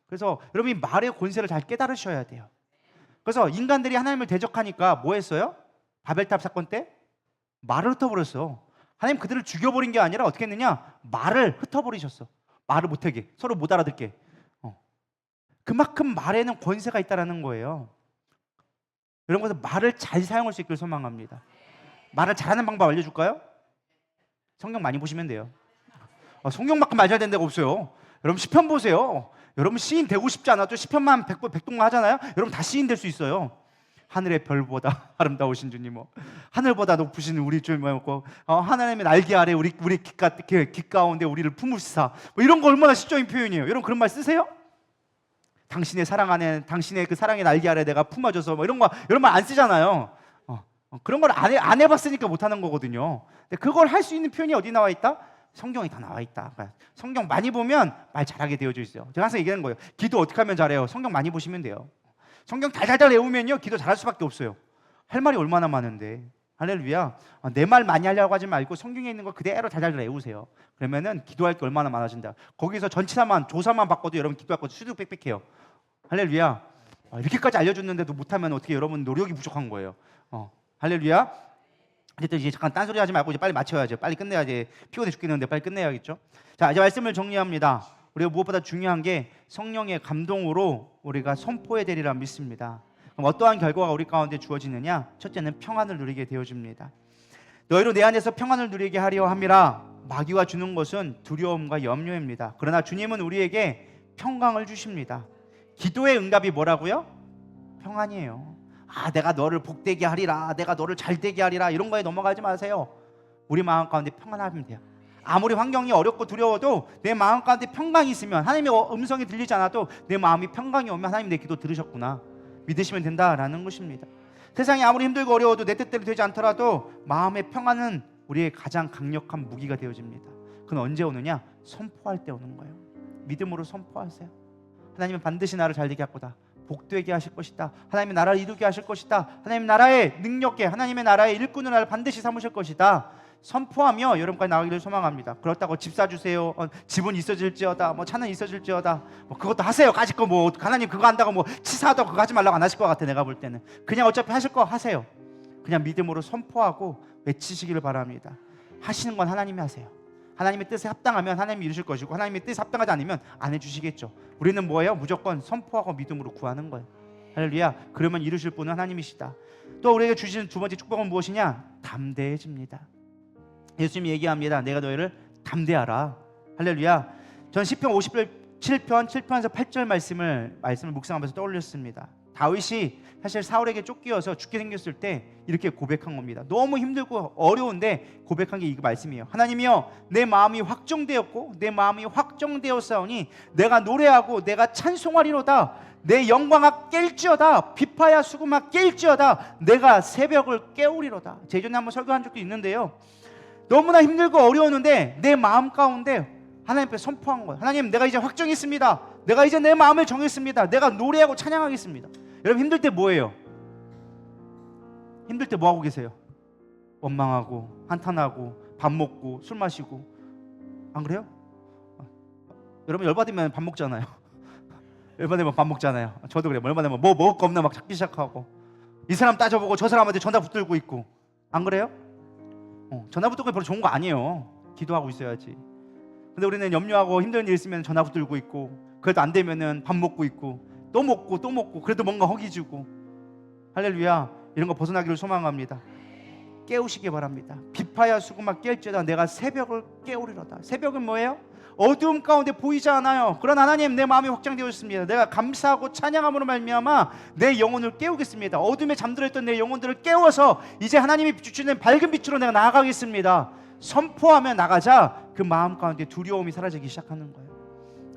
그래서 여러분이 말의 권세를 잘 깨달으셔야 돼요. 그래서 인간들이 하나님을 대적하니까 뭐 했어요? 바벨탑 사건 때 말을 흩어버렸어. 하나님 그들을 죽여버린 게 아니라 어떻게 했느냐? 말을 흩어버리셨어. 말을 못하게, 서로 못 알아듣게. 그만큼 말에는 권세가 있다는 거예요. 이런 것은 말을 잘 사용할 수 있기를 소망합니다. 말을 잘하는 방법 알려줄까요? 성경 많이 보시면 돼요. 성경만큼 말 잘 되는 데가 없어요. 여러분 시편 보세요. 여러분 시인 되고 싶지 않아도 시편만 백동만 하잖아요. 여러분 다 시인 될 수 있어요. 하늘의 별보다 아름다우신 주님, 하늘보다 높으신 우리 주님, 하나님의 날개 아래 우리 깃 가운데 우리를 품으시사, 이런 거 얼마나 시적인 표현이에요. 여러분 그런 말 쓰세요? 당신의 사랑 안에, 당신의 그 사랑의 날개 아래 내가 품어줘서 이런 말 안 쓰잖아요. 그런 걸 안 해봤으니까 못하는 거거든요. 근데 그걸 할 수 있는 표현이 어디 나와 있다? 성경이 다 나와 있다. 성경 많이 보면 말 잘하게 되어져 있어요. 제가 항상 얘기하는 거예요. 기도 어떻게 하면 잘해요? 성경 많이 보시면 돼요. 성경 달달달 외우면요 기도 잘할 수밖에 없어요. 할 말이 얼마나 많은데. 할렐루야. 내 말 많이 하려고 하지 말고 성경에 있는 거 그대로 달달달 외우세요. 그러면은 기도할 게 얼마나 많아진다. 거기서 전치사만 조사만 바꿔도 여러분 기도할 거 수두룩 빽빽해요. 할렐루야. 이렇게까지 알려줬는데도 못하면 어떻게 여러분 노력이 부족한 거예요. 할렐루야. 어쨌든 이제 잠깐 딴소리 하지 말고 이제 빨리 마쳐야죠. 빨리 끝내야지. 피곤해 죽겠는데 빨리 끝내야겠죠. 자, 이제 말씀을 정리합니다. 우리가 무엇보다 중요한 게 성령의 감동으로 우리가 선포해야 되리라 믿습니다. 그럼 어떠한 결과가 우리 가운데 주어지느냐? 첫째는 평안을 누리게 되어집니다. 너희로 내 안에서 평안을 누리게 하려 함이라. 마귀가 주는 것은 두려움과 염려입니다. 그러나 주님은 우리에게 평강을 주십니다. 기도의 응답이 뭐라고요? 평안이에요. 내가 너를 복되게 하리라, 내가 너를 잘되게 하리라, 이런 거에 넘어가지 마세요. 우리 마음 가운데 평안하면 돼요. 아무리 환경이 어렵고 두려워도 내 마음 가운데 평강이 있으면, 하나님의 음성이 들리지 않아도 내 마음이 평강이 오면 하나님 내 기도 들으셨구나 믿으시면 된다라는 것입니다. 세상이 아무리 힘들고 어려워도 내 뜻대로 되지 않더라도 마음의 평안은 우리의 가장 강력한 무기가 되어집니다. 그건 언제 오느냐? 선포할 때 오는 거예요. 믿음으로 선포하세요. 하나님은 반드시 나를 잘되게 할 거다, 복되게 하실 것이다, 하나님의 나라를 이루게 하실 것이다, 하나님의 나라의 능력계, 하나님의 나라의 일꾼을 나를 반드시 삼으실 것이다. 선포하며 여러분까지 나가기를 소망합니다. 그렇다고 집 사주세요, 집은 있어질지어다, 차는 있어질지어다, 그것도 하세요. 까짓 거 하나님 그거 한다고 치사하다고 그거 하지 말라고 안 하실 것 같아. 내가 볼 때는 그냥 어차피 하실 거 하세요. 그냥 믿음으로 선포하고 외치시기를 바랍니다. 하시는 건 하나님이 하세요. 하나님의 뜻에 합당하면 하나님이 이루실 것이고, 하나님의 뜻에 합당하지 않으면 안 해주시겠죠. 우리는 뭐예요? 무조건 선포하고 믿음으로 구하는 거예요. 할렐루야. 그러면 이루실 분은 하나님이시다. 또 우리에게 주시는 두 번째 축복은 무엇이냐? 담대해집니다. 예수님이 얘기합니다. 내가 너희를 담대하라. 할렐루야. 전 시편 57편 7편에서 8절 말씀을 묵상하면서 떠올렸습니다. 다윗이 사실 사울에게 쫓기어서 죽게 생겼을 때 이렇게 고백한 겁니다. 너무 힘들고 어려운데 고백한 게 이 말씀이에요. 하나님이여, 내 마음이 확정되었고 내 마음이 확정되었사오니 내가 노래하고 내가 찬송하리로다. 내 영광아 깰지어다. 비파야 수금아 깰지어다. 내가 새벽을 깨우리로다. 제전에 한번 설교한 적도 있는데요. 너무나 힘들고 어려웠는데 내 마음 가운데 하나님 앞에 선포한 거예요. 하나님, 내가 이제 확정했습니다. 내가 이제 내 마음을 정했습니다. 내가 노래하고 찬양하겠습니다. 여러분, 힘들 때 뭐예요? 힘들 때 뭐 하고 계세요? 원망하고 한탄하고 밥 먹고 술 마시고, 안 그래요? 여러분, 열받으면 밥 먹잖아요. 열받으면 밥 먹잖아요. 저도 그래요. 열받으면 뭐 먹을 거 없나 막 찾기 시작하고, 이 사람 따져보고 저 사람한테 전화 붙들고 있고, 안 그래요? 전화 붙들고 별로 좋은 거 아니에요. 기도하고 있어야지. 근데 우리는 염려하고 힘든 일 있으면 전화 붙들고 있고, 그래도 안 되면은 밥 먹고 있고, 또 먹고 또 먹고, 그래도 뭔가 허기지고. 할렐루야. 이런 거 벗어나기를 소망합니다. 깨우시기 바랍니다. 비파야 수금아 깰지어다. 내가 새벽을 깨우리로다. 새벽은 뭐예요? 어두움 가운데 보이지 않아요. 그러나 하나님, 내 마음이 확장되었습니다. 내가 감사하고 찬양함으로 말미암아 내 영혼을 깨우겠습니다. 어둠에 잠들었던 내 영혼들을 깨워서 이제 하나님이 비추시는 밝은 빛으로 내가 나아가겠습니다. 선포하며 나가자 그 마음 가운데 두려움이 사라지기 시작하는 거예요.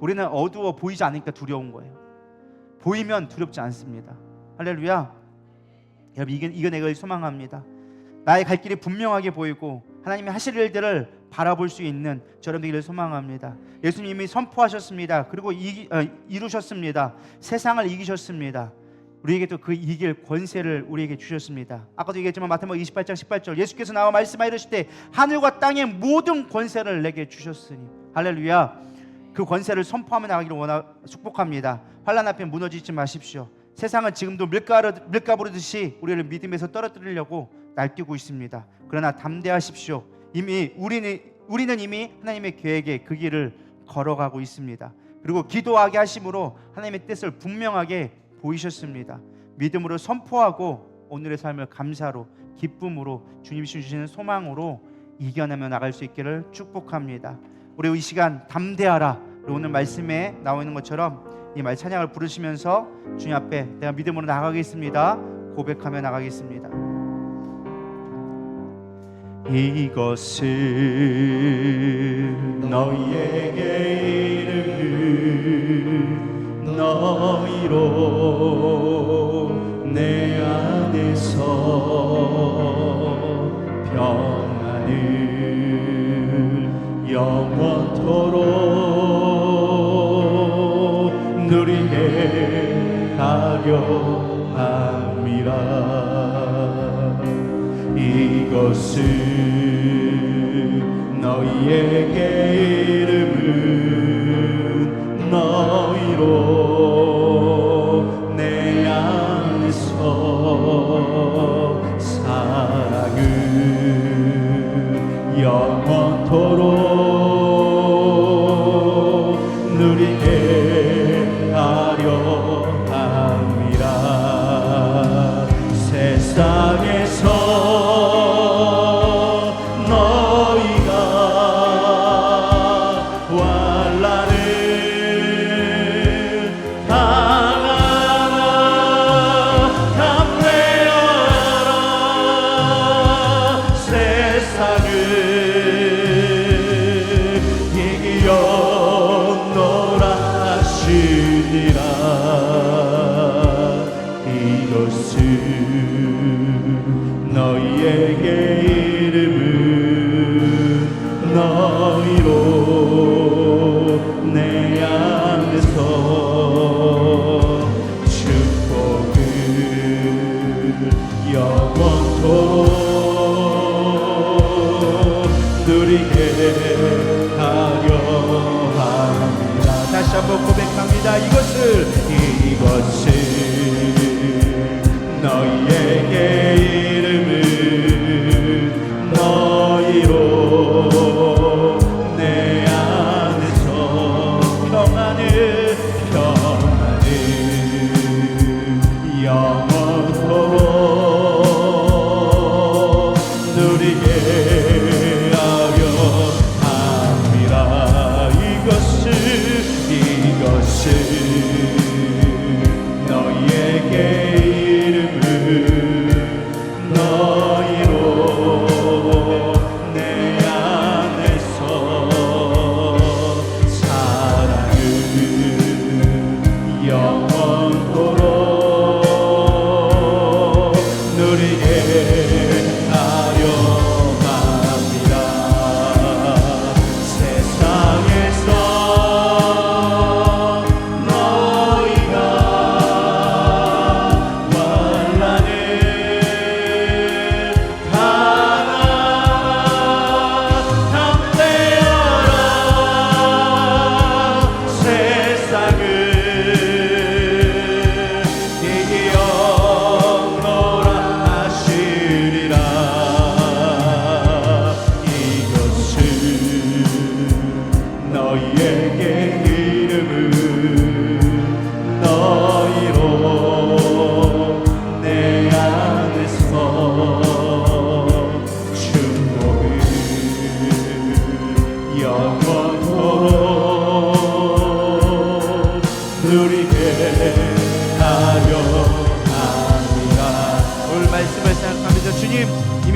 우리는 어두워 보이지 않으니까 두려운 거예요. 보이면 두렵지 않습니다. 할렐루야. 여러분, 이겨내길 소망합니다. 나의 갈 길이 분명하게 보이고 하나님이 하실 일들을 바라볼 수 있는 저런 되기를 소망합니다. 예수님이 선포하셨습니다. 그리고 이루셨습니다. 세상을 이기셨습니다. 우리에게도 그 이길 권세를 우리에게 주셨습니다. 아까도 얘기했지만 마태복음 28장 18절, 예수께서 나와 말씀하여 이르시되 하늘과 땅의 모든 권세를 내게 주셨으니. 할렐루야. 그 권세를 선포하며 나가기를 축복합니다. 환난 앞에 무너지지 마십시오. 세상은 지금도 밀가 부르듯이 우리를 믿음에서 떨어뜨리려고 날뛰고 있습니다. 그러나 담대하십시오. 이미 우리는 이미 하나님의 계획에 그 길을 걸어가고 있습니다. 그리고 기도하게 하심으로 하나님의 뜻을 분명하게 보이셨습니다. 믿음으로 선포하고 오늘의 삶을 감사로, 기쁨으로, 주님이 주시는 소망으로 이겨내며 나갈 수 있기를 축복합니다. 우리 이 시간 담대하라, 오늘 말씀에 나와 있는 것처럼 이 말 찬양을 부르시면서 주님 앞에 내가 믿음으로 나가겠습니다 고백하며 나가겠습니다. 이것을 너희에게 이름을 너희로 내 안에서 평안을 영원토록 누리게 하려 함이라. 이것을 너희에게 이름은 너희로 내 안에서 사랑을 영원토록 누리게 하려 함이라. 세상에서 너희에게 이름은 너희로 내 안에서 축복을 영원토록 누리게 하려 합니다. 다시 한번 고백합니다. 이것을 너희의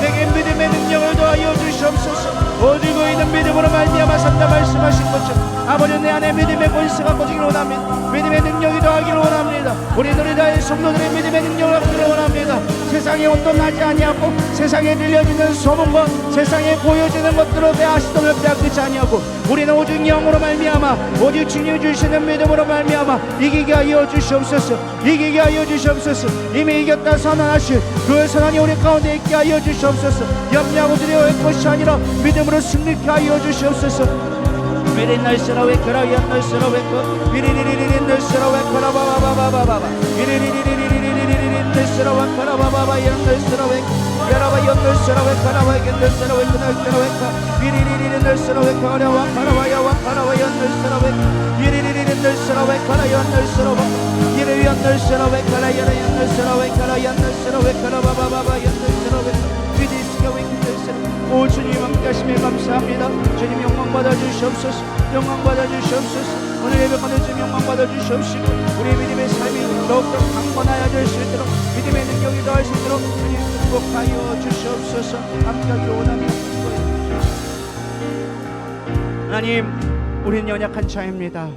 내게 믿음의 능력을 더하여 주시옵소서. 오직 의인은 믿음으로 말미암아 산다 말씀하신 것처럼 아버지 내 안에 믿음의 권세가 꺼지기를 원합니다. 믿음의 능력이 더하기를 원합니다. 우리 다의 성도들의 믿음의 능력을 얻기를 원합니다. 세상에 온돈하지 아니하고 세상에 들려지는 소문과 세상에 보여지는 것들로 대하시동을 빼앗기지 아니하고 우리는 오직 영으로 말미암아 오직 주님 주시는 믿음으로 말미암아 이기게 하여 주시옵소서. 이기게 하여 주시옵소서. 이미 이겼다 선언하실 그 선언이 우리 가운데 있게 하여 주시옵소서. 염려하고 두려워할 것이 아니라 믿음으로 승리케 하여 주시옵소서. 미리 날씨라 웨크라 연날씨라 웨크 미리리리리리 날씨라 웨크라 바바바바바바 미리리리리리리리리 날씨라 웨크라 바바바 연날씨라 웨크 여라바 연날씨라 웨크라 웨겐날씨라 웨크 날씨라 웨크 미리리리리 날씨라 웨크라 와카라와야 와카라와 연날씨라 웨크 미리리리리 날씨라 웨크라 연날씨라 웨크 미리 연날씨라 웨크라 여라 연날씨라 웨크라 연날씨라 웨크라 바바바바 연날씨라 웨크 미디스가 웨크 오 주님 함께 하심에 감사합니다. 주님 영광 받아주시옵소서. 영광 받아주시옵소서. 오늘 예배관을 주님 영광 받아주시옵시고 우리의 믿음의 삶이 더욱더 강건하여질 수 있도록 믿음의 능력이 더할 수 있도록 주님 축복하여 주시옵소서. 함께 하기를 원합니다. 하나님 우리는 연약한 자입니다.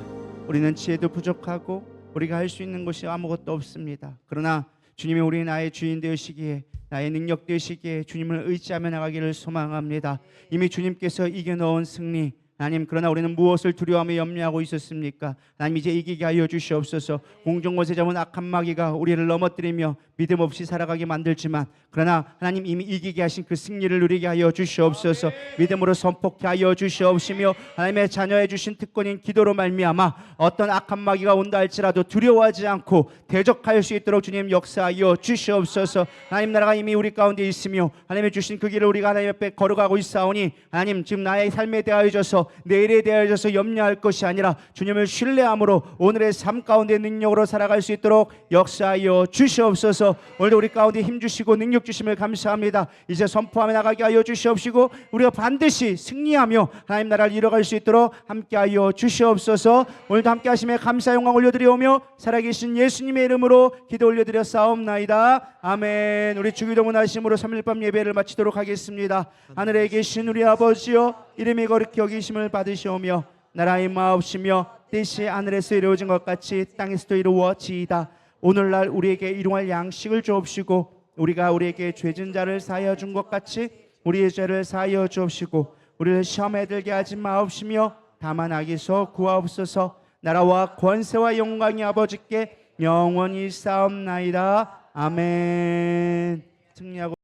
우리는 지혜도 부족하고 우리가 할 수 있는 것이 아무것도 없습니다. 그러나 주님이 우리 나의 주인 되시기에 나의 능력 되시기에 주님을 의지하며 나가기를 소망합니다. 이미 주님께서 이겨놓은 승리 하나님 그러나 우리는 무엇을 두려워하며 염려하고 있었습니까? 하나님 이제 이기게 하여 주시옵소서. 공중곳에 잡은 악한 마귀가 우리를 넘어뜨리며 믿음 없이 살아가게 만들지만 그러나 하나님 이미 이기게 하신 그 승리를 누리게 하여 주시옵소서. 믿음으로 선포케 하여 주시옵시며 하나님의 자녀해 주신 특권인 기도로 말미암아 어떤 악한 마귀가 온다 할지라도 두려워하지 않고 대적할 수 있도록 주님 역사하여 주시옵소서. 하나님 나라가 이미 우리 가운데 있으며 하나님의 주신 그 길을 우리가 하나님 앞에 걸어가고 있사오니 하나님 지금 나의 삶에 대하여져서 내일에 대하여져서 염려할 것이 아니라 주님을 신뢰함으로 오늘의 삶 가운데 능력으로 살아갈 수 있도록 역사하여 주시옵소서. 오늘도 우리 가운데 힘주시고 능력 주심을 감사합니다. 이제 선포하며 나가게 하여 주시옵시고 우리가 반드시 승리하며 하나님 나라를 이뤄갈 수 있도록 함께하여 주시옵소서. 오늘도 함께 하심에 감사 영광 올려드리오며 살아계신 예수님의 이름으로 기도 올려드려 싸움나이다. 아멘. 우리 주기도문 하심으로 3일밤 예배를 마치도록 하겠습니다. 하늘에 계신 우리 아버지여 이름이 거룩히 여기심을 받으시오며 나라의 마옵시며 뜻이 하늘에서 이루어진 것 같이 땅에서도 이루어지이다. 오늘날 우리에게 일용할 양식을 주옵시고 우리가 우리에게 죄진 자를 사하여 준 것 같이 우리의 죄를 사하여 주옵시고 우리를 시험에 들게 하지 마옵시며 다만 악에서 구하옵소서. 나라와 권세와 영광이 아버지께 영원히 싸움나이다. 아멘. 승리하고